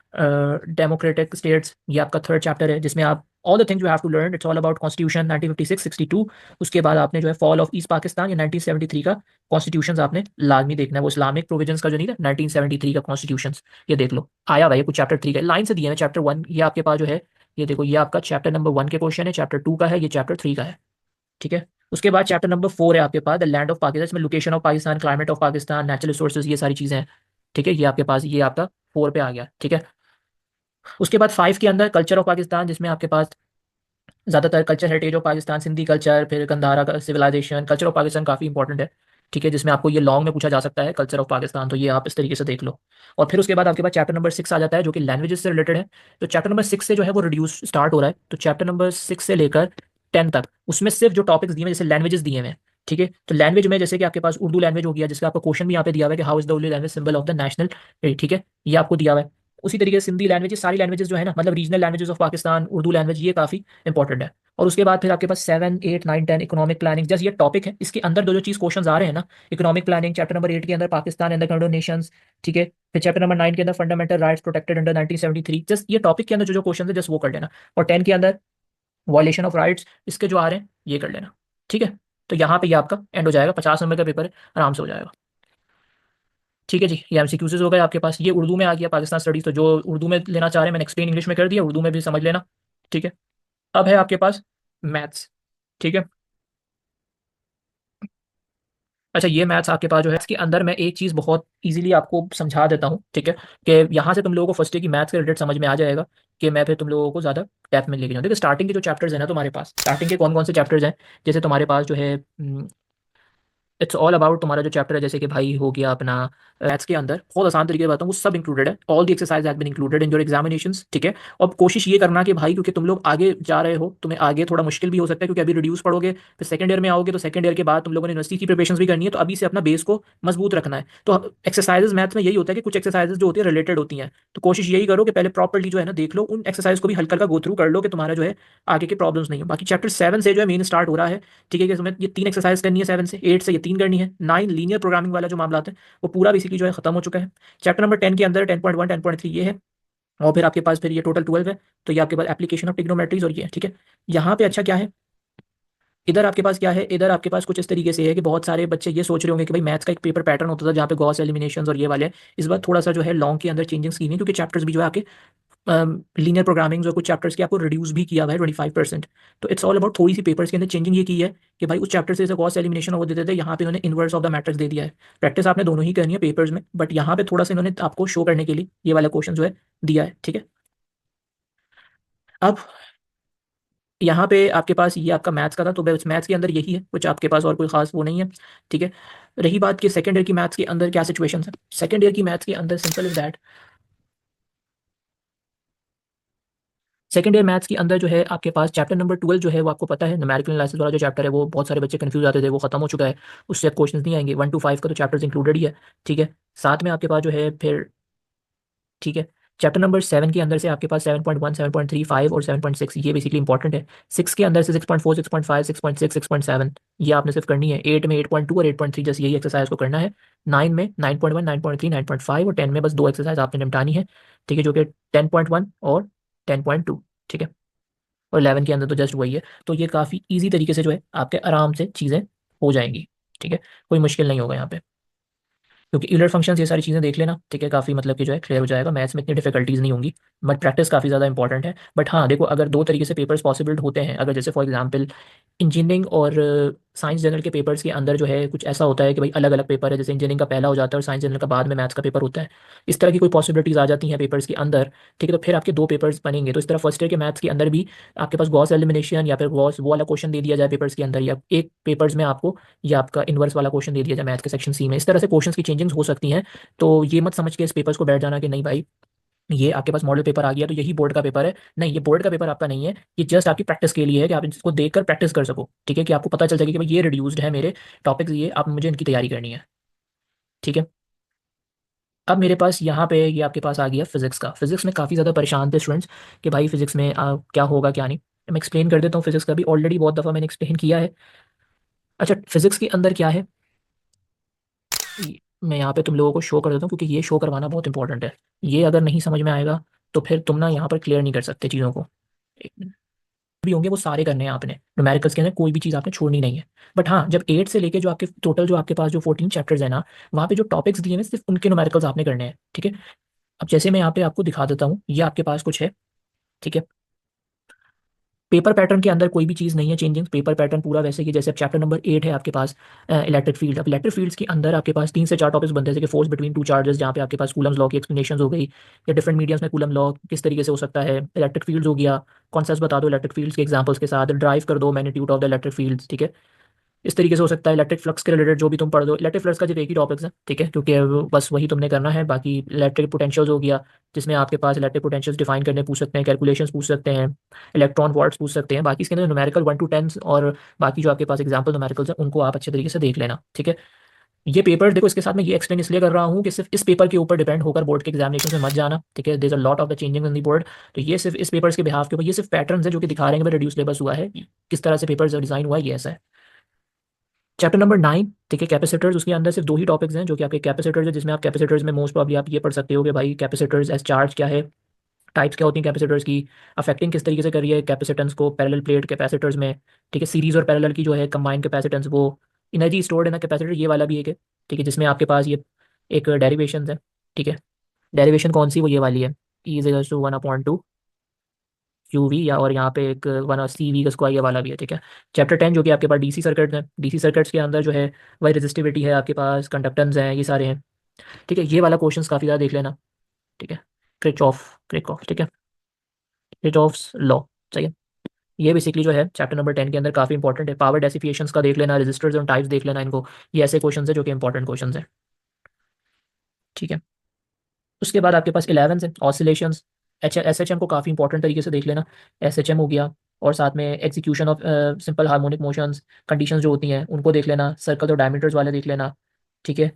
democratic states, ये आपका थर्ड चैप्टर है, जिसमें आप all the things you have to learn, it's all about constitution 1956 62। उसके बाद आपने जो है फॉल ऑफ ईस्ट पाकिस्तान या 1973 का कॉन्स्टिट्यूशन आपने लाजमी देखना है, वो इस्लामिक प्रोविजंस का जो नहीं था 1973 का कॉन्स्टिट्यूशन, ये देख लो आया हुआ है, ये कुछ चैप्टर 3 का लाइन से दिया है। चैप्टर 1 ये आपके पास जो है, ये देखो ये आपका चैप्टर नंबर 1 के क्वेश्चन है, चैप्टर 2 का है, ये चैप्टर 3 का है, ठीक है। उसके बाद चैप्टर नंबर 4 है आपके पास, द लैंड ऑफ पाकिस्तान, इसमें location of Pakistan, climate of Pakistan, natural resources, ये सारी चीज़ें हैं, ठीक है। ये आपके पास ये आपका 4 पे आ गया, ठीक है। उसके बाद 5 के अंदर कल्चर ऑफ पाकिस्तान, जिसमें आपके पास ज़्यादातर culture heritage of Pakistan, Sindhi culture, फिर गंधारा का सिविलाइजेशन, कल्चर ऑफ पाकिस्तान काफ़ी इंपॉर्टेंट है, ठीक है, जिसमें आपको ये लॉन्ग में पूछा जा सकता है कल्चर ऑफ पाकिस्तान, तो ये आप इस तरीके से देख लो। और फिर उसके बाद आपके पास चैप्टर नंबर 6 आ जाता है, जो कि लैंग्वेजेस से रिलेटेड है। तो चैप्टर नंबर 6 से जो है वो रिड्यूस स्टार्ट हो रहा है, तो चैप्टर नंबर 6 से लेकर 10 तक उसमें सिर्फ जो टॉपिक्स दिए हैं, जैसे लैंग्वेजेस दिए हुए हैं, ठीक है। तो लैंग्वेज में जैसे कि आपके पास उर्दू लैंग्वेज हो गया, जिसका आपको क्वेश्चन भी यहाँ पे दिया हुआ है कि how is the only language symbol of the national, ठीक है, ये आपको दिया हुआ है। उसी तरीके से सिंधी लैंग्वेज, सारी लैंग्वेजेस जो है ना, मतलब regional languages of Pakistan, Urdu language, ये काफ़ी इंपॉर्टेंट है। और उसके बाद फिर आपके पास 7 8 9 10 इकोनॉमिक प्लानिंग, जस्ट ये टॉपिक है, इसके अंदर दो जो चीज़ क्वेश्चन आ रहे हैं ना, इकोनॉमिक प्लानिंग चैप्टर नंबर 8 के अंदर, Pakistan and the country Nations, ठीक है। फिर चैप्टर नंबर 9 के अंदर fundamental rights protected under 1973, just ये टॉपिक के अंदर जो जो क्वेश्चन है जस्ट वो कर लेना। और 10 के अंदर वॉयलेशन ऑफ राइट्स, इसके जो आ रहे हैं ये कर लेना, ठीक है। तो यहाँ पे ये आपका एंड हो जाएगा, 50 नंबर का पेपर है, आराम से हो जाएगा, ठीक है जी। ये एमसीक्यूज हो गए आपके पास, ये उर्दू में आ गया पाकिस्तान स्टडीज, तो जो उर्दू में लेना चाह रहे हैं मैंने एक्सप्लेन इंग्लिश में कर दिया, उर्दू में भी समझ लेना, ठीक है। अब है आपके पास मैथ्स, ठीक है। अच्छा, ये मैथ्स आपके पास जो है, इसके अंदर मैं एक चीज़ बहुत इजीली आपको समझा देता हूँ, ठीक है, कि यहाँ से तुम लोगों को फर्स्ट डे की मैथ्स के रिलेटेड समझ में आ जाएगा, कि मैं फिर तुम लोगों को ज़्यादा डेप्थ में लेके जाऊँ। देखो स्टार्टिंग के जो चैप्टर्स हैं ना तुम्हारे पास, स्टार्टिंग के कौन कौन से चैप्टर्स हैं, जैसे तुम्हारे पास जो है इट्स ऑल अबाउट, तुम्हारा जो चैप्टर है जैसे कि भाई हो गया अपना मैथ्स के अंदर, बहुत आसान तरीके से बताऊँ, वो सब इंक्लूडेड है, all the exercise have been included in your examinations, ठीक है। और कोशिश ये करना कि भाई, क्योंकि तुम लोग आगे जा रहे हो, तुम्हें आगे थोड़ा मुश्किल भी हो सकता है, क्योंकि अभी रिड्यूस पढ़ोगे, फिर सेकंड ईयर में आओगे, तो सेकंड ईयर के बाद तुम लोगों ने यूनिवर्सिटी की प्रिपरेशन भी करनी है, तो अभी से अपना बेस को मजबूत रखना है। तो एक्सरसाइजेज मैथ में यही होता है कि कुछ एक्सरसाइजेज जो होती है रिलेटेड होती हैं, तो कोशिश यही करो कि पहले प्रॉपर्ली जो है ना देख लो, उन एक्सरसाइज को भी हल्का हल्का गो थ्रू कर लो, कि तुम्हारा जो है आगे की प्रॉब्लम्स नहीं हो। बाकी चैप्टर 7 से जो है मेन स्टार्ट हो रहा है, ठीक है, कि तुम्हें ये 3 एक्सरसाइज करनी है, 7 से 8 से ये 3 करनी है, 9 लीनियर प्रोग्रामिंग वाला जो मामला है वो पूरा बेसिकली जो है खत्म हो चुका है। चैप्टर नंबर 10 के अंदर 10.1 10.3 ये है, और फिर आपके पास फिर ये टोटल 12 है, तो ये आपके पास एप्लीकेशन ऑफ ट्रिग्नोमेट्रीज और ये है, ठीक है। यहाँ पे अच्छा क्या है, इधर आपके पास क्या है, इधर आपके पास कुछ इस तरीके से है कि बहुत सारे बच्चे ये सोच रहे होंगे कि भाई मैथ्स का एक पेपर पैटर्न होता था जहाँ पे गॉस एलिमिनेशंस और ये वाले हैं। इस बार थोड़ा सा जो है लॉन्ग के अंदर चेंजिंग्स की हुई, क्योंकि चैप्टर्स भी जो है आपके लीनियर प्रोग्रामिंग और कुछ चैप्टर्स के आपको रिड्यूस भी किया हुआ है 25%। तो इट्स ऑल अबाउट, थोड़ी सी पेपर्स के अंदर चेंजिंग ये की है कि भाई उस चैप्टर से जैसे गॉस एलिमिनेशन वो देते थे, यहाँ पे इन्होंने इनवर्स ऑफ द मैट्रिक्स दे दिया है। प्रैक्टिस आपने दोनों ही करनी है पेपर्स में, बट यहाँ पे थोड़ा सा इन्होंने आपको शो करने के लिए ये वाला क्वेश्चन जो है दिया है, ठीक है। अब यहाँ पे आपके पास ये आपका मैथ्स का था, तो बस मैथ्स के अंदर यही है, कुछ आपके पास और कोई खास वो नहीं है, ठीक है। रही बात कि सेकंड ईयर की मैथ्स के अंदर क्या सिचुएशन है, सेकंड ईयर की मैथ्स के अंदर simple is that, second year maths के अंदर जो है आपके पास चैप्टर नंबर 12 जो है वो आपको पता है, न्यूमेरिकल एनालिसिस वाला जो चैप्टर है वो बहुत सारे बच्चे कंफ्यूज आते थे, वो खत्म हो चुका है, उससे अब क्वेश्चंस नहीं आएंगे, 1 to 5 का तो चैप्टर्स इंक्लूडेड ही है, ठीक है। साथ में आपके पास जो है फिर, ठीक है, चैप्टर नंबर 7 के अंदर से आपके पास 7.1, 7.35 और 7.6 ये बेसिकली इंपॉर्टेंट है। 6 के अंदर से 6.4, 6.5, 6.6, 6.7 ये आपने सिर्फ करनी है। 8 में 8.2 और 8.3 जैसे यही एक्सरसाइज को करना है। 9 में 9.1, 9.3, 9.5 और 10 में बस दो एक्सरसाइज आपने निपटानी है, ठीक है, जो कि 10.1 और 10.2, ठीक है। और 11 के अंदर तो जस्ट वही है। तो ये काफ़ी ईजी तरीके से जो है आपके आराम से चीज़ें हो जाएंगी, ठीक है, कोई मुश्किल नहीं होगा यहाँ पे। क्योंकि यूलर फंक्शंस ये सारी चीज़ें देख लेना, ठीक है, काफ़ी मतलब कि जो है क्लियर हो जाएगा। मैथ्स में इतनी डिफिकल्टीज नहीं होंगी, बट प्रैक्टिस काफ़ी ज़्यादा इंपॉर्टेंट है। बट हाँ देखो, अगर दो तरीके से पेपर्स पॉसिबल होते हैं, अगर जैसे फॉर एग्जांपल इंजीनियरिंग और साइंस जनरल के पेपर्स के अंदर जो है कुछ ऐसा होता है कि भाई अलग अलग पेपर है, जैसे इंजीनियरिंग का पहला हो जाता है और साइंस जनरल का बाद में मैथ्स का पेपर होता है, इस तरह की कोई पॉसिबिलिटीज़ आ जाती हैं पेपर्स के अंदर, ठीक है, तो फिर आपके दो पेपर्स बनेंगे। तो इस तरह फर्स्ट ईयर के मैथ्स के अंदर भी आपके पास गॉस एलिमिनेशन या फिर गॉस वो वाला क्वेश्चन दे दिया जाए पेपर्स के अंदर, या एक पेपर्स में आपको या आपका इन्वर्स वाला क्वेश्चन दे दिया जाए मैथ्स के सेक्शन सी में। इस तरह से क्वेश्चन की चेंजिंग्स हो सकती हैं। तो ये मत समझ के इस पेपर्स को बैठ जाना कि नहीं भाई ये आपके पास मॉडल पेपर आ गया तो यही बोर्ड का पेपर है। नहीं, ये बोर्ड का पेपर आपका नहीं है, ये जस्ट आपकी प्रैक्टिस के लिए है कि आप इसको देखकर प्रैक्टिस कर सको, ठीक है, कि आपको पता चल जाएगा कि भाई ये रिड्यूस्ड है मेरे टॉपिक्स, ये आप मुझे इनकी तैयारी करनी है, ठीक है। अब मेरे पास यहाँ पे ये आपके पास आ गया फिजिक्स का। फिजिक्स में काफ़ी ज़्यादा परेशान थे स्टूडेंट्स कि भाई फिजिक्स में क्या होगा क्या नहीं। मैं एक्सप्लेन कर देता हूँ, फिजिक्स का भी ऑलरेडी बहुत दफ़ा मैंने एक्सप्लेन किया है। अच्छा, फिजिक्स के अंदर क्या है, मैं यहाँ पे तुम लोगों को शो कर देता हूँ क्योंकि ये शो करवाना बहुत इंपॉर्टेंट है। ये अगर नहीं समझ में आएगा तो फिर तुम ना यहाँ पर क्लियर नहीं कर सकते चीज़ों को। एक मिनट, भी होंगे वो सारे करने हैं आपने, न्यूमेरिकल्स के अंदर कोई भी चीज़ आपने छोड़नी नहीं है। बट हाँ, जब 8 से लेके जो आपके टोटल जो आपके पास जो 14 चैप्टर्स है ना, वहाँ पे जो टॉपिक्स दिए हैं सिर्फ उनके न्यूमेरिकल्स आपने करने हैं, ठीक है। अब जैसे मैं यहाँ पे आपको दिखा देता हूँ, ये आपके पास कुछ है, ठीक है। पेपर पैटर्न के अंदर कोई भी चीज़ नहीं है चेंजिंग, पेपर पैटर्न पूरा वैसे ही जैसे अब चैप्टर नंबर 8 है आपके पास इलेक्ट्रिक फील्ड। अब इलेक्ट्रिक फील्ड्स के अंदर आपके पास 3 से 4 टॉपिक्स बनते हैं, जैसे कि फोर्स बिटवीन टू चार्जेस, जहाँ पे आपके पास कूलम्स लॉ की एक्सप्लेनेशन हो गई, या डिफरेंट मीडियम्स में कूलम लॉ किस तरीके से हो सकता है। इलेक्ट्रिक फील्ड्स हो गया, कॉन्सेप्ट्स बता दो इलेक्ट्रिक फील्ड्स के एग्जांपल्स के साथ, ड्राइव कर दो magnitude of the electric fields, ठीक है। इस तरीके से हो सकता है। इलेक्ट्रिक फ्लक्स के रिलेटेड जो भी तुम पढ़ दो, इलेक्ट्रिक फ्लक्स का सिर्फ एक ही टॉपिक्स है, ठीक है, क्योंकि बस वही तुमने करना है। बाकी इलेक्ट्रिक पोटेंशियल्स हो गया, जिसमें आपके पास इलेक्ट्रिक पोटेंशियल्स डिफाइन करने पूछ सकते हैं, कैलकुलेशंस पूछ सकते हैं, इलेक्ट्रॉन वॉल्ट्स पूछ सकते हैं। बाकी इसके अंदर न्यूमेरिकल 1 to 10 और बाकी जो आपके पास एग्जाम्पल न्यूमेरिकल्स हैं उनको आप अच्छे तरीके से देख लेना, ठीक है। ये पेपर देखो, इसके साथ मैं ये एक्सप्लेन इसलिए कर रहा हूँ कि सिर्फ इस पेपर के ऊपर डिपेंड होकर बोर्ड के एग्जामिनेशन में मत जाना, ठीक है। There a lot of the changing in the board. तो ये सिर्फ इस पेपर्स के बिहाफ के ऊपर, ये सिर्फ पैटर्न है जो कि दिखा रहे हैं कि भाई रिड्यूस सिलेबस हुआ है, किस तरह से पेपर डिजाइन हुआ है, ये ऐसा है। चैप्टर नंबर 9, ठीक है, कैपेसिटर्स। उसके अंदर सिर्फ दो ही टॉपिक्स हैं जो कि आपके कैपेसिटर्स है, जिसमें आप कैपेसिटर्स में मोस्ट प्रॉब्ली आप ये पढ़ सकते हो कि भाई कैपेसिटर्स एज चार्ज क्या है, टाइप्स क्या होती हैं कैपेसिटर्स की, अफेक्टिंग किस तरीके से कर रही है कैपेसिटेंस को पैरेलल प्लेट कैपेसिटर्स में, ठीक है। सीरीज और पैरेलल की जो है कंबाइंड कैपेसिटेंस, वो energy stored in the capacitor, ये वाला भी एक है, ठीक है, जिसमें आपके पास ये एक डेरिवेशन है, ठीक है। डेरिवेशन कौन सी, वो ये वाली है, E is equal to 1/2 Q V, या और यहाँ पे एक 1 CV का स्क्वायर, ये वाला भी है, ठीक है। चैप्टर 10 जो कि आपके पास डीसी सर्किट है, डीसी सर्किट्स के अंदर जो है वही रेजिस्टिविटी है आपके पास, कंडक्टेंस हैं, ये सारे हैं, ठीक है। ये वाला क्वेश्चंस काफ़ी ज़्यादा देख लेना, ठीक है। क्रिच ऑफ, ठीक है, क्रिच ऑफ्स लॉ, सही है। ये बेसिकली जो है चैप्टर नंबर 10 के अंदर काफ़ी इंपॉर्टेंट है। पावर डेसिफिकेशंस का देख लेना, रेजिस्टर्स और टाइप्स देख लेना इनको, ये ऐसे क्वेश्चन है जो कि इंपॉर्टेंट क्वेश्चन है, ठीक है। उसके बाद आपके पास 11 है ऑसिलेशंस। SHM को काफ़ी इंपॉर्टेंट तरीके से देख लेना, SHM हो गया। और साथ में execution of simple harmonic motions, conditions जो होती हैं उनको देख लेना, सर्कल और डायमीटर्स वाले देख लेना, ठीक है।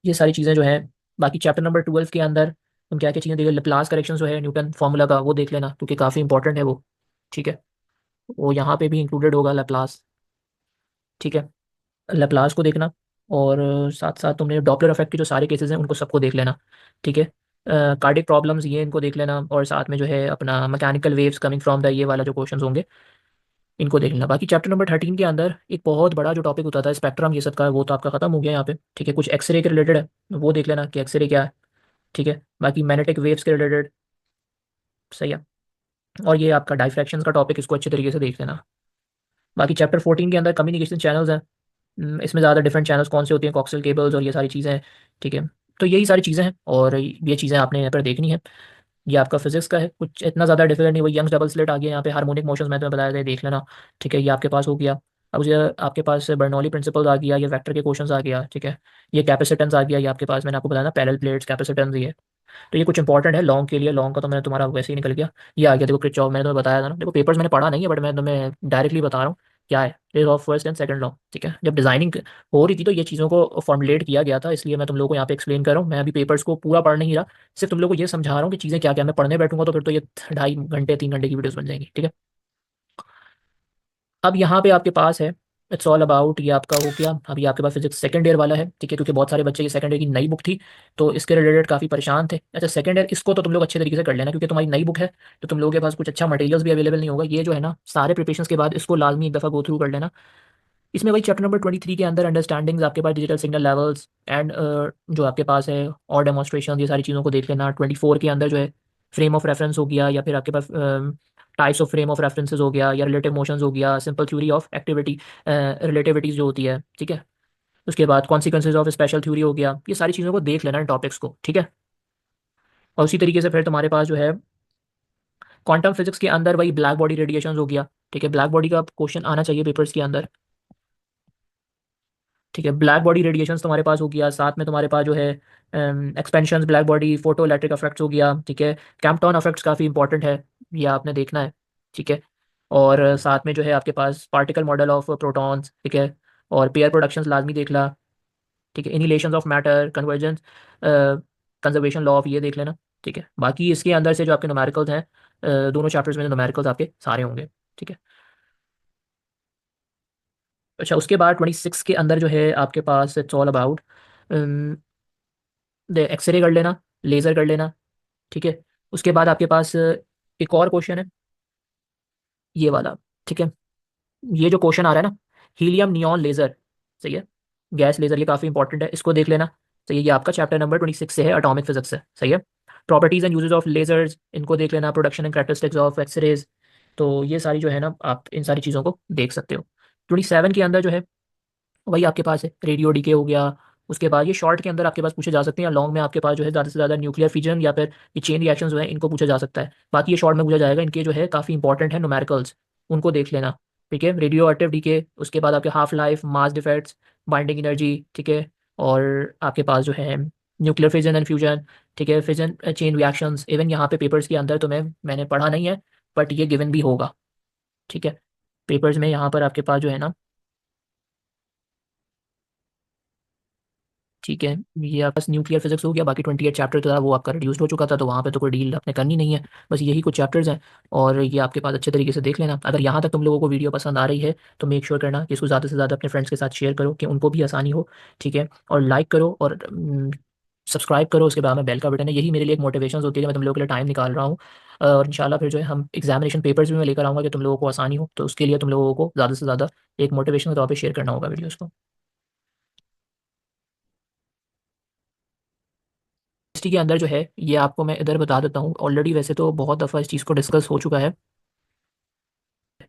ये सारी चीज़ें जो हैं। बाकी चैप्टर नंबर 12 के अंदर तुम क्या क्या चीज़ें देख, लैप्लास करेक्शन जो है न्यूटन फार्मूला का, वो देख लेना क्योंकि काफ़ी इंपॉर्टेंट है वो, ठीक है। वो यहाँ पे भी इंक्लूडेड होगा लैप्लास, ठीक है। लैप्लास को देखना, और साथ साथ तुमने डॉपलर इफेक्ट के जो सारे केसेस हैं उनको सबको देख लेना, ठीक है। कार्डिक प्रॉब्लम्स ये इनको देख लेना, और साथ में जो है अपना mechanical waves coming from the, ये वाला जो क्वेश्चंस होंगे इनको देख लेना। बाकी चैप्टर नंबर 13 के अंदर एक बहुत बड़ा जो टॉपिक होता था स्पेक्ट्रम ये सब का, वो तो आपका खत्म हो गया यहाँ पे, ठीक है। कुछ एक्सरे के रिलेटेड है, वो देख लेना कि एक्सरे क्या है, ठीक है। बाकी मैग्नेटिक वेव्स के रिलेटेड, सही है। और ये आपका डाइफ्रैक्शन का टॉपिक, इसको अच्छे तरीके से देख लेना। बाकी चैप्टर 14 के अंदर कम्युनिकेशन चैनल्स हैं। इसमें ज़्यादा डिफरेंट चैनल्स कौन से होती हैं, कॉक्सियल केबल्स और ये सारी चीज़ें हैं, ठीक है। तो यही सारी चीज़ें हैं और ये चीज़ें आपने यहाँ पर देखनी है। ये आपका फिजिक्स का है, कुछ इतना ज़्यादा डिफिकल्ट नहीं। वही यंग्स डबल स्लिट आ गया यहाँ पे, हार्मोनिक मोशंस मैं तुम्हें बताया था, देख लेना, ठीक है। ये आपके पास हो गया। अब ये आपके पास बर्नौली प्रिंसिपल्स आ गया, ये वेक्टर के क्वेश्चंस आ गया, ठीक है। ये कैपेसिटेंस आ गया, ये आपके पास मैंने आपको बताया ना पैरेलल प्लेट्स कैपेसिटेंस, ये तो ये कुछ इंपॉर्टेंट है लॉन्ग के लिए। लॉन्ग का तो मैंने तुम्हारा वैसे ही निकल गया। ये आ गया देखो क्रिचॉफ, मैंने तुम्हें बताया था ना, देखो पेपर्स मैंने पढ़ा नहीं है बट मैं तुम्हें डायरेक्टली बता रहा हूँ क्या है rays of first and second law. ठीक है, जब डिजाइनिंग हो रही थी तो ये चीज़ों को फॉर्मुलेट किया गया था, इसलिए मैं तुम लोगों को यहाँ पे एक्सप्लेन कर रहा हूँ। मैं अभी पेपर्स को पूरा पढ़ नहीं रहा, सिर्फ तुम लोगों को ये समझा रहा हूँ कि चीज़ें क्या क्या। मैं पढ़ने बैठूंगा तो फिर तो ये 2.5 घंटे 3 घंटे की वीडियोस बन जाएंगी। ठीक है, अब यहाँ पे आपके पास है इट्स ऑल अबाउट, ये आपका हो गया। अभी आपके पास फिजिक्स सेकंड ईयर वाला है। ठीक है, क्योंकि बहुत सारे बच्चे ये सेकंड ईयर की नई बुक थी तो इसके रिलेटेड काफ़ी परेशान थे। अच्छा, सेकंड ईयर इसको तो तुम लोग अच्छे तरीके से कर लेना, क्योंकि तुम्हारी नई बुक है तो तुम लोगों के पास कुछ अच्छा मटेरियल्स भी अवेलेबल नहीं होगा। ये जो है ना, सारे प्रिपरेशंस के बाद इसको लाजमी एक दफ़ा गो थ्रू कर लेना। इसमें वही चैप्टर नंबर 23 के अंदर अंडरस्टैंडिंग्स आपके पास डिजिटल सिग्नल लेवल्स एंड जो आपके पास है और डेमोन्स्ट्रेशन, ये सारी चीज़ों को देख लेना। 24 के अंदर जो है फ्रेम ऑफ रेफरेंस हो गया, या फिर आपके पास types of frame of references हो गया, या रिलेटिव मोशंस हो गया, simple theory of activity relativities जो होती है। ठीक है, उसके बाद कॉन्सिक्वेंसेज ऑफ स्पेशल थ्योरी हो गया। ये सारी चीज़ों को देख लेना इन टॉपिक्स को। ठीक है, और उसी तरीके से फिर तुम्हारे पास जो है क्वांटम फिजिक्स के अंदर वही ब्लैक बॉडी रेडिएशन हो गया। ठीक है, ब्लैक बॉडी का क्वेश्चन आना चाहिए पेपर्स के अंदर। ठीक है, ब्लैक बॉडी रेडिएशंस तुम्हारे पास हो गया, साथ में तुम्हारे पास जो है expansion black body photo electric effects हो गया। ठीक है, कैंप्टन इफेक्ट्स काफ़ी इंपॉर्टेंट है, ये आपने देखना है। ठीक है, और साथ में जो है आपके पास पार्टिकल मॉडल ऑफ प्रोटॉन्स। ठीक है, और पेयर प्रोडक्शंस लाजमी देख ला। ठीक है, annihilations of matter, convergence, conservation law of, ये देख लेना। ठीक है, बाकी इसके अंदर से जो आपके न्यूमेरिकल्स हैं, दोनों चैप्टर्स में न्यूमेरिकल्स आपके सारे होंगे। ठीक है, अच्छा, उसके बाद 26 के अंदर जो है आपके पास इट्स ऑल अबाउट एक्सरे कर लेना, लेज़र कर लेना। ठीक है, उसके बाद आपके पास एक और क्वेश्चन है, ये वाला। ठीक है, ये जो क्वेश्चन आ रहा है ना, हीलियम नियॉन लेज़र, सही है, गैस लेज़र, ये काफ़ी इंपॉर्टेंट है, इसको देख लेना। सही है, ये आपका चैप्टर नंबर 26 से है, एटॉमिक फिजिक्स से। सही है, properties and uses of lasers, इनको देख लेना, production and characteristics of X-rays. तो ये सारी जो है ना, आप इन सारी चीज़ों को देख सकते हो। 27 के अंदर जो है वही आपके पास है, रेडियो डीके हो गया। उसके बाद ये शॉर्ट के अंदर आपके पास पूछे जा सकते हैं, या लॉन्ग में आपके पास जो है ज़्यादा से ज़्यादा न्यूक्लियर फिजन या फिर ये चेन रिएक्शंस जो है इनको पूछा जा सकता है। बाकी ये शॉर्ट में पूछा जाएगा, इनके जो है काफ़ी इंपॉर्टेंट है न्यूमेरिकल्स, उनको देख लेना। ठीक है, रेडियो एक्टिव डीके, उसके बाद आपके हाफ लाइफ, मास डिफेक्ट्स, बाइंडिंग एनर्जी। ठीक है, और आपके पास जो है न्यूक्लियर फिजन एंड फ्यूजन। ठीक है, फिजन चेन रिएक्शंस, इवन यहाँ पे पेपर्स के अंदर तो मैंने पढ़ा नहीं है, बट ये गिवन भी होगा। ठीक है, पेपर्स में यहाँ पर आपके पास जो है ना, ठीक है, ये आपका न्यूक्लियर फिजिक्स हो गया। बाकी 28 चैप्टर था वो आपका रिड्यूस्ड हो चुका था, तो वहाँ पे तो कोई डील आपने करनी नहीं है। बस यही कुछ चैप्टर्स हैं, और ये आपके पास अच्छे तरीके से देख लेना। अगर यहाँ तक तुम लोगों को वीडियो पसंद आ रही है तो मेक श्योर करना कि इसको ज़्यादा से ज़्यादा अपने फ्रेंड्स के साथ शेयर करो, कि उनको भी आसानी हो। ठीक है, और लाइक करो और सब्सक्राइब करो। उसके बाद में बेल का बटन है, यही मेरे लिए एक मोटिवेशन होती है कि मैं तुम लोगों के लिए टाइम निकाल रहा हूँ। और इंशाल्लाह फिर जो है हम एग्जामिनेशन पेपर्स भी मैं लेकर आऊँगा कि तुम लोगों को आसानी हो, तो उसके लिए तुम लोगों को ज़्यादा से ज़्यादा एक मोटिवेशन के तौर पर शेयर करना होगा वीडियोज़ को। केमिस्ट्री के अंदर जो है, ये आपको मैं इधर बता देता हूँ, ऑलरेडी वैसे तो बहुत दफ़ा इस चीज़ को डिस्कस हो चुका है।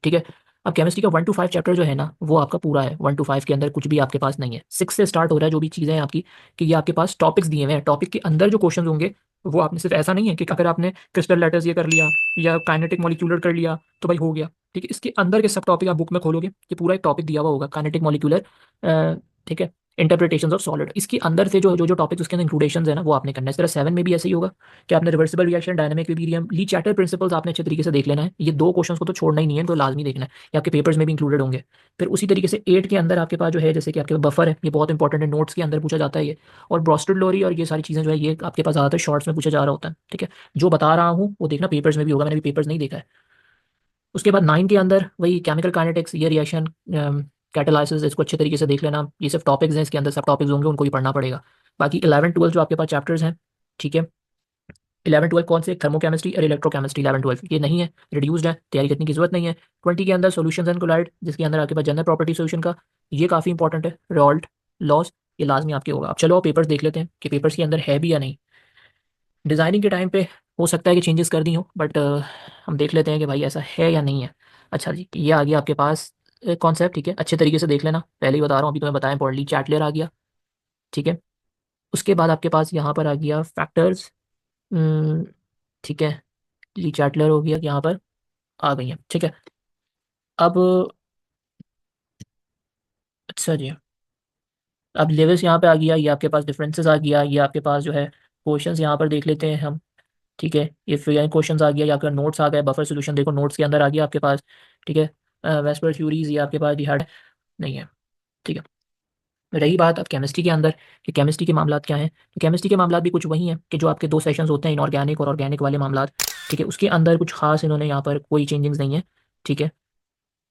ठीक है, अब केमिस्ट्री का 1 to 5 चैप्टर जो है ना, वो आपका पूरा है। 1 to 5 के अंदर कुछ भी आपके पास नहीं है। 6 से स्टार्ट हो रहा है जो भी चीज़ें हैं आपकी, कि ये आपके पास टॉपिक्स दिए हुए हैं, टॉपिक के अंदर जो क्वेश्चन होंगे वो आपने सिर्फ ऐसा नहीं है कि अगर आपने क्रिस्टल लेटर्स ये कर लिया या काइनेटिक मॉलिक्यूलर कर लिया तो भाई हो गया। ठीक है, इसके अंदर के सब टॉपिक आप बुक में खोलोगे, ये पूरा एक टॉपिक दिया हुआ होगा, काइनेटिक मॉलिक्यूलर। ठीक है, इंटरप्रिटेशंस ऑफ सॉलिड, इसके अंदर से जो जो जो टॉपिक्स उसके अंदर इंक्लूडेशन है ना, वो आपने करना है। इस तरह 7 में भी ऐसे ही होगा कि आपने रिवर्सिबल रिएक्शन, डायनामिक इक्विलिब्रियम, ली चैटर प्रिंसिपल्स आपने अच्छे तरीके से देख लेना है। ये दो क्वेश्चंस को तो छोड़ना ही नहीं है, इनको लाजमी देखना है, ये आपके पेपर्स में भी इंक्लूडेड होंगे। फिर उसी तरीके से 8 के अंदर आपके पास जो है, जैसे कि आपके बफर है, ये बहुत इंपॉर्टेंट है, नोट्स के अंदर पूछा जाता है ये। और ब्रोस्टेड लोरी और ये सारी चीज़ें जो है, ये आपके पास ज़्यादातर शॉर्ट्स में पूछा जा रहा होता है। ठीक है, जो बता रहा हूँ वो देखना पेपर्स में भी होगा, मैंने भी पेपर्स नहीं देखा है। उसके बाद 9 के अंदर वही केमिकल काइनेटिक्स, ये रिएक्शन कैटालाइसिस, इसको अच्छे तरीके से देख लेना। ये सिर्फ टॉपिक्स हैं, इसके अंदर सब टॉपिक्स होंगे, उनको भी पढ़ना पड़ेगा। बाकी 11 12 जो आपके पास चैप्टर्स हैं, ठीक है, 11 12 कौन से, थर्मोकेमिस्ट्री और इलेक्ट्रोकेमिस्ट्री, 11 12 ये नहीं है, रिड्यूस्ड है, तैयारी करने की जरूरत नहीं है। 20 के अंदर सॉल्यूशंस एंड कोलाइड, जिसके अंदर आपके पास जनरल प्रॉपर्टी सॉल्यूशन का, ये काफ़ी इंपॉर्टेंट है, रॉल्ट लॉस, ये लाजमी आपके होगा। अब चलो पेपर्स देख लेते हैं कि पेपर्स के अंदर है भी या नहीं। डिज़ाइनिंग के टाइम पे हो सकता है कि चेंजेस कर दी हो, बट हम देख लेते हैं कि भाई ऐसा है या नहीं है। अच्छा जी, ये आ गया आपके पास कॉन्सेप्ट। ठीक है, अच्छे तरीके से देख लेना, पहले ही बता रहा हूँ, अभी तुम्हें बताया इंपॉर्टेंटली, चैटलर आ गया। ठीक है, उसके बाद आपके पास यहाँ पर आ गया फैक्टर्स। ठीक है, ली चैटलर हो गया, यहाँ पर आ गई है। ठीक है, अब अच्छा जी, अब लेवल्स यहाँ पे आ गया, ये आपके पास डिफरेंसेस आ गया, ये आपके पास जो है क्वेश्चंस यहाँ पर देख लेते हैं हम। ठीक है, ये फिर क्वेश्चंस आ गया, या आपका नोट्स आ गया, बफर सोल्यूशन देखो नोट्स के अंदर आ गया आपके पास। ठीक है, वेस्पर थ्योरीज, ये आपके पास डिहाइड नहीं है। ठीक है। रही बात अब केमिस्ट्री के अंदर कि केमिस्ट्री के मामलात क्या हैं, तो केमिस्ट्री के मामलात भी कुछ वही हैं कि जो आपके दो सेशंस होते हैं, इनऑर्गेनिक और ऑर्गेनिक वाले मामलात। ठीक है, उसके अंदर कुछ खास इन्होंने यहाँ पर कोई चेंजिंग्स नहीं है। ठीक है,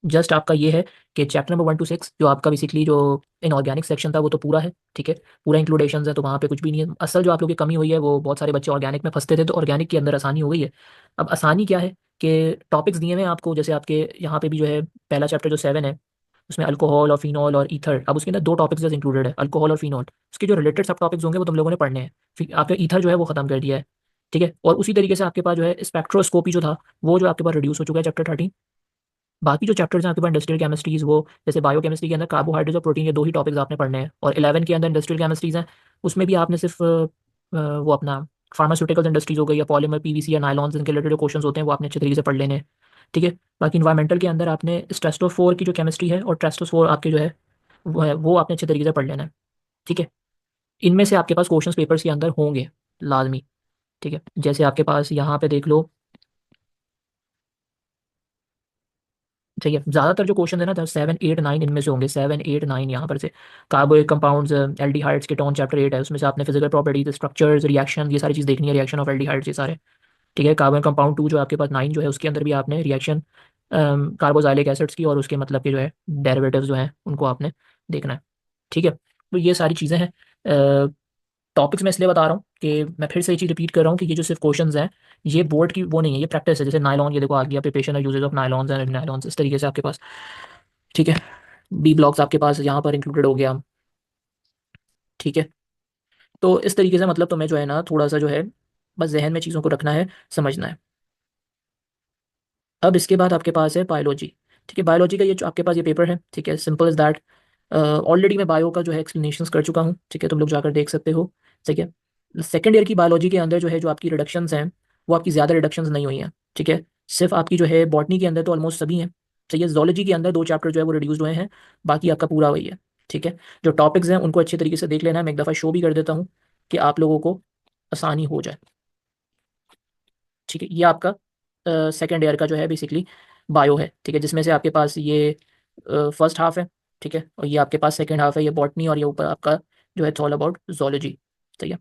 जस्ट आपका ये है कि चैप्टर नंबर 1 to 6 जो आपका बेसिकली जो इनऑर्गेनिक सेक्शन था वो तो पूरा है। ठीक है, पूरा इंक्लूडेशन है, तो वहाँ पे कुछ भी नहीं है। असल जो आप लोगों की कमी हुई है वो बहुत सारे बच्चे ऑर्गेनिक में फंसते थे, तो ऑर्गेनिक के अंदर आसानी हो गई है। अब आसानी क्या है कि टॉपिक्स दिए हुए हैं आपको, जैसे आपके यहाँ पे भी जो है पहला चैप्टर जो 7 है उसमें अल्कोहल और फिनॉल और ईथर, अब उसके अंदर दो टॉपिक्स जैसे इंक्लूडेड है, अल्कोहल और फिनॉल। उसके जो रिलेटेड सब टॉपिक्स होंगे वो तुम लोगों ने पढ़ने हैं। फिर आपका ईथर जो है वो खत्म कर दिया है। ठीक है, और उसी तरीके से आपके पास जो है स्पेक्ट्रोस्कोपी जो था वो जो आपके पास रिड्यूस हो चुका है चैप्टर 13। बाकी जो चैप्टर्स हैं आपके पास इंडस्ट्रियल केमिस्ट्रीज, वो जैसे बायो केमिस्ट्री के अंदर कार्बोहाइड्रेट्स और प्रोटीन, ये दो ही टॉपिक्स आपने पढ़ने हैं। और 11 के अंदर इंडस्ट्रियल केमिस्ट्रीज हैं, उसमें भी आपने सिर्फ वो अपना फार्मास्यूटिकल्स इंडस्ट्रीज हो गई या पॉलीमर पीवीसी या नायलॉन्स, इनके रिलेटेड जो क्वेश्चन होते हैं वो आपने अच्छे तरीके से पढ़ लेने हैं। ठीक है, बाकी इन्वायरमेंटल के अंदर आपने स्ट्रेस्टोफोर की जो केमिस्ट्री है और ट्रेस्टोफोर आपके जो है वो आपने अच्छे तरीके से पढ़ लेना है। ठीक है, इनमें से आपके पास क्वेश्चन पेपर्स के अंदर होंगे लाजमी। ठीक है, जैसे आपके पास यहाँ पे देख लो। सही है, ज़्यादातर जो क्वेश्चन है ना 7, 8, 9 इनमें से होंगे, 7, 8, 9 यहाँ पर से। कार्बोइक कंपाउंड्स, एल्डिहाइड्स, कीटोन चैप्टर 8 है, उसमें से आपने फिजिकल प्रॉपर्टीज, स्ट्रक्चर्स, रिएक्शन, ये सारी चीज़ देखनी है, रिएक्शन ऑफ एल्डिहाइड्स ये सारे। ठीक है, कार्बन कंपाउंड 2 जो आपके पास 9 जो है उसके अंदर भी आपने रिएक्शन कार्बोजाइलिक एसिड्स की और उसके मतलब के जो है डेरिवेटिव्स जो हैं उनको आपने देखना है। ठीक है, तो ये सारी चीज़ें हैं। टॉपिक्स मैं इसलिए बता रहा हूँ कि मैं फिर से ये चीज़ रिपीट कर रहा हूँ कि ये जो सिर्फ क्वेश्चंस हैं ये बोर्ड की वो नहीं है, ये प्रैक्टिस है। जैसे नायलॉन, ये देखो आ गया, प्रिपरेशन और यूजेज ऑफ नायलॉन्स एंड नायलॉन्स, इस तरीके से आपके पास। ठीक है, बी ब्लॉक्स आपके पास यहाँ पर इंक्लूडेड हो गया। ठीक है, तो इस तरीके से मतलब तुम्हें जो है ना थोड़ा सा जो है बस जहन में चीज़ों को रखना है, समझना है। अब इसके बाद आपके पास है बायोलॉजी। ठीक है, बायोलॉजी का ये जो आपके पास ये पेपर है, ठीक है, सिंपल इज दैट। ऑलरेडी मैं बायो का जो है एक्सप्लेनेशंस कर चुका हूँ। ठीक है, तुम लोग जाकर देख सकते हो। ठीक है, सेकेंड ईयर की बायोलॉजी के अंदर जो है जो आपकी रिडक्शंस हैं वो आपकी ज़्यादा रिडक्शंस नहीं हुई हैं। ठीक है, सिर्फ आपकी जो है बॉटनी के अंदर तो ऑलमोस्ट सभी हैं। ठीक है, जोलॉजी के अंदर दो चैप्टर जो है वो रिड्यूस्ड हुए हैं, बाकी आपका पूरा वही है। ठीक है, जो टॉपिक्स हैं उनको अच्छे तरीके से देख लेना है, मैं एक दफ़ा शो भी कर देता हूँ कि आप लोगों को आसानी हो जाए। ठीक है, ये आपका सेकेंड ईयर का जो है बेसिकली बायो है। ठीक है, जिसमें से आपके पास ये फर्स्ट हाफ है। ठीक है, और ये आपके पास सेकेंड हाफ है, ये बॉटनी, और ये ऊपर आपका जो है ऑल अबाउट जोलॉजी। ठीक है,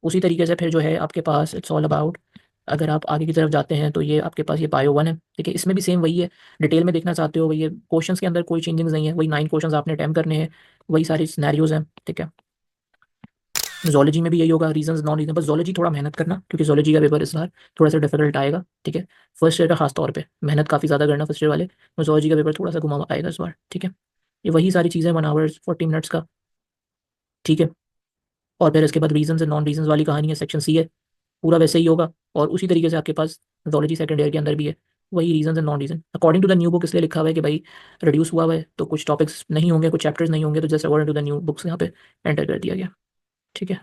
उसी तरीके से फिर जो है आपके पास इट्स ऑल अबाउट, अगर आप आगे की तरफ जाते हैं तो ये आपके पास ये बायो 1 है। ठीक है, इसमें भी सेम वही है, डिटेल में देखना चाहते हो वही है, क्वेश्चंस के अंदर कोई चेंजिंग्स नहीं है, वही 9 क्वेश्चंस आपने अटेम्प्ट करने हैं, वही सारी सिनेरियोज हैं। ठीक है, जोलॉजी में भी यही होगा, रीजंस नॉन रीजन, बस जोलॉजी थोड़ा मेहनत करना क्योंकि जोलॉजी का पेपर इस बार थोड़ा सा डिफिकल्ट आएगा। ठीक है, फर्स्ट ईयर का खास तौर पे मेहनत काफ़ी ज़्यादा करना फर्स्ट ईयर वाले, तो जोलॉजी का पेपर थोड़ा सा घुमा आएगा इस बार। ठीक है, ये वही सारी चीज़ें 1 hour 40 minutes का। ठीक है, और फिर इसके बाद रीजंस एंड नॉन रीजंस वाली कहानी है, सेक्शन सी है, पूरा वैसे ही होगा। और उसी तरीके से आपके पास जोलॉजी सेकंड ईयर के अंदर भी है, वही reasons and non reason according to the new book, इसलिए लिखा हुआ है कि भाई रिड्यूस हुआ हुआ है तो कुछ टॉपिक्स नहीं होंगे, कुछ चैप्टर्स नहीं होंगे, तो just according to the new books यहाँ पे एंटर कर दिया गया। ठीक है,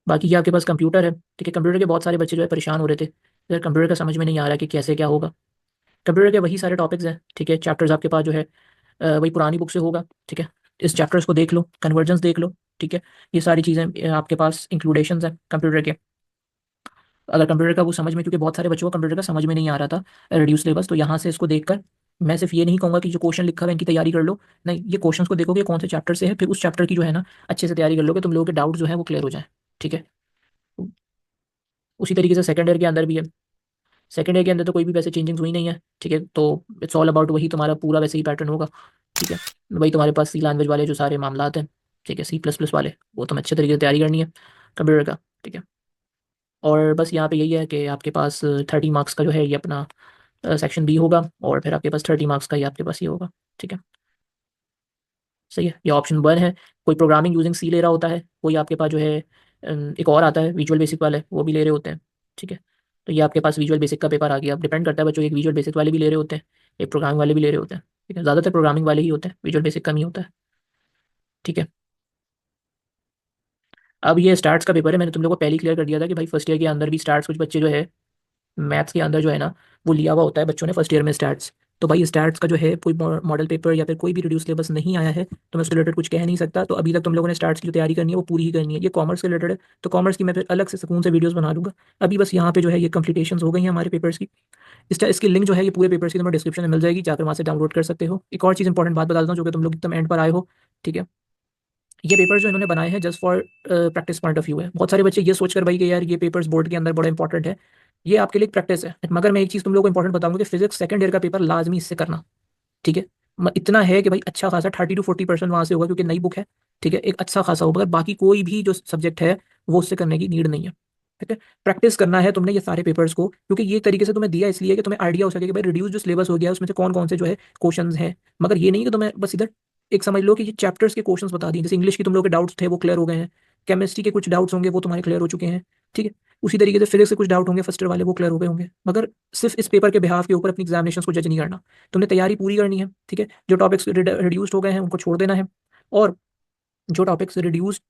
बाकी ये आपके पास कंप्यूटर है। ठीक है, कंप्यूटर के बहुत सारे बच्चे जो है परेशान हो रहे थे यार, कंप्यूटर का समझ में नहीं आ रहा कि कैसे क्या होगा। कंप्यूटर के वही सारे टॉपिक्स हैं। ठीक है, चैप्टर्स आपके पास जो है वही पुरानी बुक से होगा। ठीक है, इस चैप्टर्स को देख लो, कन्वर्जेंस देख लो। ठीक है, ये सारी चीज़ें आपके पास इंक्लूडेशंस हैं कंप्यूटर के। अगर कंप्यूटर का वो समझ में, क्योंकि बहुत सारे बच्चों को कंप्यूटर का समझ में नहीं आ रहा था रिड्यूस सिलेबस, तो यहाँ से इसको देखकर मैं सिर्फ ये नहीं कहूँगा कि जो क्वेश्चन लिखा है इनकी तैयारी कर लो। नहीं, ये क्वेश्चंस को देखोगे कौन से चैप्टर से है, फिर उस चैप्टर की जो है ना अच्छे से तैयारी कर लोगे, तुम लोगों के डाउट जो है वो क्लियर हो जाए। ठीक है, उसी तरीके से सेकंड ईयर के अंदर भी है। सेकंड ईयर के अंदर तो कोई भी वैसे चेंजिंग्स हुई नहीं है। ठीक है, तो इट्स ऑल अबाउट वही तुम्हारा पूरा वैसे ही पैटर्न होगा। ठीक है, वही तुम्हारे पास सी लैंग्वेज वाले जो सारे मामलात हैं, ठीक है, C++ वाले, वो तुम्हें अच्छे तरीके से तैयारी करनी है कंप्यूटर का। ठीक है, और बस यहाँ पे यही है कि आपके पास 30 मार्क्स का जो है ये अपना सेक्शन बी होगा, और फिर आपके पास 30 मार्क्स का ये आपके पास ये होगा। ठीक है, सही है, ये ऑप्शन 1 है। कोई प्रोग्रामिंग यूजिंग सी ले रहा होता है, कोई आपके पास जो है एक और आता है विजुअल बेसिक वाले, वो भी ले रहे होते हैं। ठीक है, तो ये आपके पास विजुअल बेसिक का पेपर आ गया। अब डिपेंड करता है बच्चों, एक विजुअल बेसिक वाले भी ले रहे होते हैं, एक प्रोग्रामिंग वाले भी ले रहे होते हैं। ठीक है, ज़्यादातर प्रोग्रामिंग वाले ही होते हैं, विजुअल बेसिक कम ही होता है। ठीक है, अब ये स्टार्ट्स का पेपर है, मैंने तुम लोगों को पहले ही क्लियर कर दिया था कि भाई फर्स्ट ईयर के अंदर भी स्टार्ट्स कुछ बच्चे जो है मैथ्स के अंदर जो है ना वो लिया हुआ होता है बच्चों ने फर्स्ट ईयर में स्टार्ट्स। तो भाई स्टैट्स का जो है कोई मॉडल पेपर या फिर कोई भी रिड्यूस सिलेबस नहीं आया है तो मैं उसके रिलेटेड कुछ कह नहीं सकता। तो अभी तक तुम लोगों ने स्टैट्स की जो तैयारी करनी है वो पूरी ही करनी है। ये कॉमर्स के रिलेटेड है तो कॉमर्स की मैं फिर अलग से सुकून से वीडियोस बना लूँगा। अभी बस यहाँ पे जो है ये कंप्लीटेशंस हो गई हैं हमारे पेपर्स की। इसकी लिंक जो है ये पूरे पेपर्स की तुम्हें डिस्क्रिप्शन में मिल जाएगी, जाकर वहाँ से डाउनलोड कर सकते हो। एक और चीज़ इंपॉर्टेंट बात बता देता हूँ जो कि तुम लोग एकदम एंड पर आए हो, ठीक है। ये पेपर्स जो इन्होंने बनाए हैं just for practice point of view है। बहुत सारे बच्चे ये सोचकर भाई कि यार ये पेपर्स बोर्ड के अंदर बड़ा इंपॉर्टेंट है, ये आपके लिए प्रैक्टिस है। मगर मैं एक चीज़ तुम लोगों को इंपॉर्टेंट बताऊंगा कि फिजिक्स सेकंड ईयर का पेपर लाजमी इससे करना, ठीक है। इतना है कि भाई अच्छा खासा 30 to 40% वहाँ से होगा क्योंकि नई बुक है, ठीक है। एक अच्छा खासा होगा, मगर बाकी कोई भी जो सब्जेक्ट है वो उससे करने की नीड नहीं है, ठीक है। प्रैक्टिस करना है तुमने ये सारे पेपर्स को, क्योंकि ये तरीके से तुम्हें दिया इसलिए कि तुम्हें आइडिया हो सके कि भाई रिड्यूस जो सिलेबस हो गया है उसमें से कौन कौन से जो है क्वेश्चंस हैं। मगर ये नहीं कि तुम्हें बस इधर एक समझ लो कि ये चैप्टर्स के क्वेश्चंस बता दिए। जैसे इंग्लिश की तुम लोग के डाउट्स थे वो क्लियर हो गए हैं, केमिस्ट्री के कुछ डाउट्स होंगे वो तुम्हारे क्लियर हो चुके हैं, ठीक है। उसी तरीके से फिजिक्स से कुछ डाउट होंगे फर्स्ट ईयर वाले वो क्लियर हो गए होंगे। मगर सिर्फ इस पेपर के बिहाफ के ऊपर अपनी एग्जामिनेशन को जज नहीं करना, तुमने तैयारी पूरी करनी है, ठीक है। जो टॉपिक्स रिड्यूस्ड हो गए हैं उनको छोड़ देना है, और जो टॉपिक्स रिड्यूस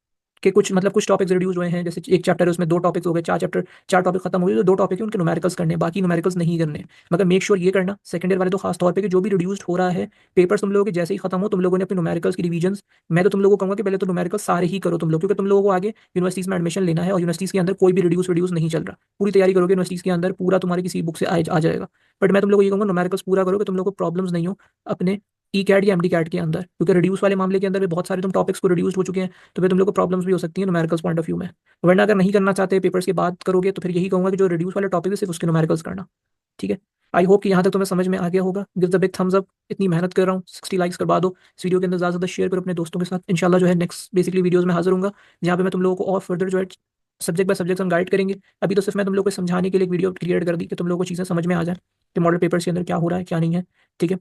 के कुछ मतलब कुछ टॉपिक्स रिड्यूस हुए हैं, जैसे एक चैप्टर है उसमें 2 टॉपिक्स हो गए, 4 चैप्टर 4 टॉपिक खत्म हो गए, तो 2 टॉपिक है उनके न्यूमेरिकल्स करने हैं, बाकी न्यूमेरिकल्स नहीं करने हैं। मगर मेक श्योर ये करना सेकंड ईयर वाले तो खास तौर पे कि जो भी रिड्यूस्ड हो रहा है पेपर्स तुम लोगों के जैसे ही खत्म हो तुम लोगों ने अपने न्यूमेरिकल्स की रिवीजन्स, मैं तो तुम लोगों को कहूंगा कि पहले तो न्यूमेरिकल्स सारे ही करो तुम लोग, क्योंकि तुम लोगों को आगे यूनिवर्सिटीज में एडमिशन लेना है और यूनिवर्सिटीज के अंदर कोई भी रिड्यूस रिड्यूस नहीं चल रहा। पूरी तैयारी करोगे यूनिवर्सिटीज के अंदर पूरा तुम्हारी किसी बुक से आ जाएगा। बट मैं तुम लोगों को ये कहूंगा न्यूमेरिकल्स पूरा करो कि तुम लोगों को प्रॉब्लम्स नहीं हो अपने ई कैट या एम डी कैट के अंदर, क्योंकि रिड्यूस वाले मामले के अंदर भी बहुत सारे तुम टॉपिक्स को रिड्यूस हो चुके हैं, तो फिर तुम लोग को प्रॉब्लम्स भी हो सकती है न्यूमेरिकल्स पॉइंट ऑफ व्यू में। वरना अगर नहीं करना चाहते पेपर्स की बात करोगे तो फिर यही कहूंगा कि जो रिड्यूस वाले टॉपिक है सिर्फ उसके न्यूमेरिकल्स करना, ठीक है। आई होप कि यहाँ तक तुम्हें समझ में आ गया होगा। Give the big thumbs up, इतनी मेहनत कर रहा हूँ 60 लाइक्स करवा दो इस वीडियो के अंदर, ज़्यादा से ज़्यादा शेयर करो अपने दोस्तों के साथ। इंशाल्लाह जो है नेक्स्ट बेसिकली वीडियोस में हाजिर होऊंगा जहाँ पे मैं तुम लोगों को और फर्दर जो है सब्जेक्ट बाय सब्जेक्ट हम गाइड करेंगे। अभी तो सिर्फ मैं तुम लोगों को समझाने के लिए एक वीडियो क्रिएट कर दी कि तुम लोगों को चीज़ें समझ में आ जाए कि मॉडल पेपर्स के अंदर क्या हो रहा है क्या नहीं है, ठीक है।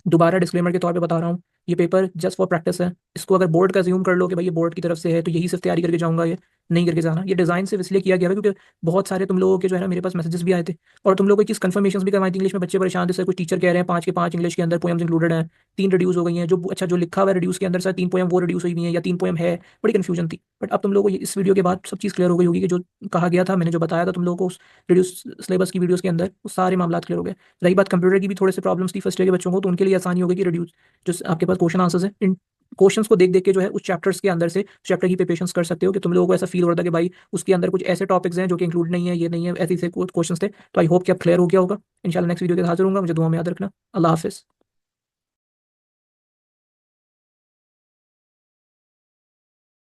दोबारा डिस्क्लेमर के तौर पे बता रहा हूँ, ये पेपर जस्ट फॉर प्रैक्टिस है। इसको अगर बोर्ड का ज्यूम कर लो कि भाई ये बोर्ड की तरफ से है तो यही सिर्फ तैयारी करके जाऊंगा, ये नहीं करके जाना। ये डिज़ाइन सिर्फ इसलिए किया गया है क्योंकि बहुत सारे तुम लोगों के जो है ना मेरे पास मैसेजेस भी आए थे और तुम लोगों की कंफर्मेशन भी करवाई थी। इंग्लिश में बच्चे परेशान थे, सर कुछ टीचर कह रहे हैं 5 के 5 इंग्लिश के अंदर पोएम्स इंक्लूडेड हैं, 3 रिड्यूस हो गई हैं, जो अच्छा जो लिखा हुआ है रिड्यूस के अंदर सर 3 पोएम वो रिड्यूस हुई हुई हैं या 3 पोएम है, बड़ी कन्फ्यूजन थी। बट अब तुम लोगों को इस वीडियो के बाद सब चीज़ क्लियर हो गई होगी कि जो कहा गया था मैंने जो बताया था तुम लोगों को उस रिड्यूस सिलेबस की वीडियोस के अंदर वो सारे मामला क्लियर हो गए। रही बात कंप्यूटर की भी थोड़े से प्रॉब्लम्स थी फर्स्ट ईयर के बच्चों को, तो उनके लिए आसानी हो गई कि रिड्यूस जो आपके पास क्वेश्चन आंसर्स हैं इन क्वेश्चंस को देख देख के जो है उस चैप्टर्स के अंदर से चैप्टर की प्रिपरेशंस कर सकते हो कि तुम लोगों को ऐसा फील हो रहा था कि भाई उसके अंदर कुछ ऐसे टॉपिक्स हैं जो कि इंक्लूड नहीं है, ये नहीं है, ऐसे ऐसे क्वेश्चंस थे। तो आई होप कि अब क्लियर हो गया होगा। इंशाल्लाह नेक्स्ट वीडियो के साथ हाजिर होऊंगा। मुझे दुआ में याद रखना। अल्लाह हाफिज़।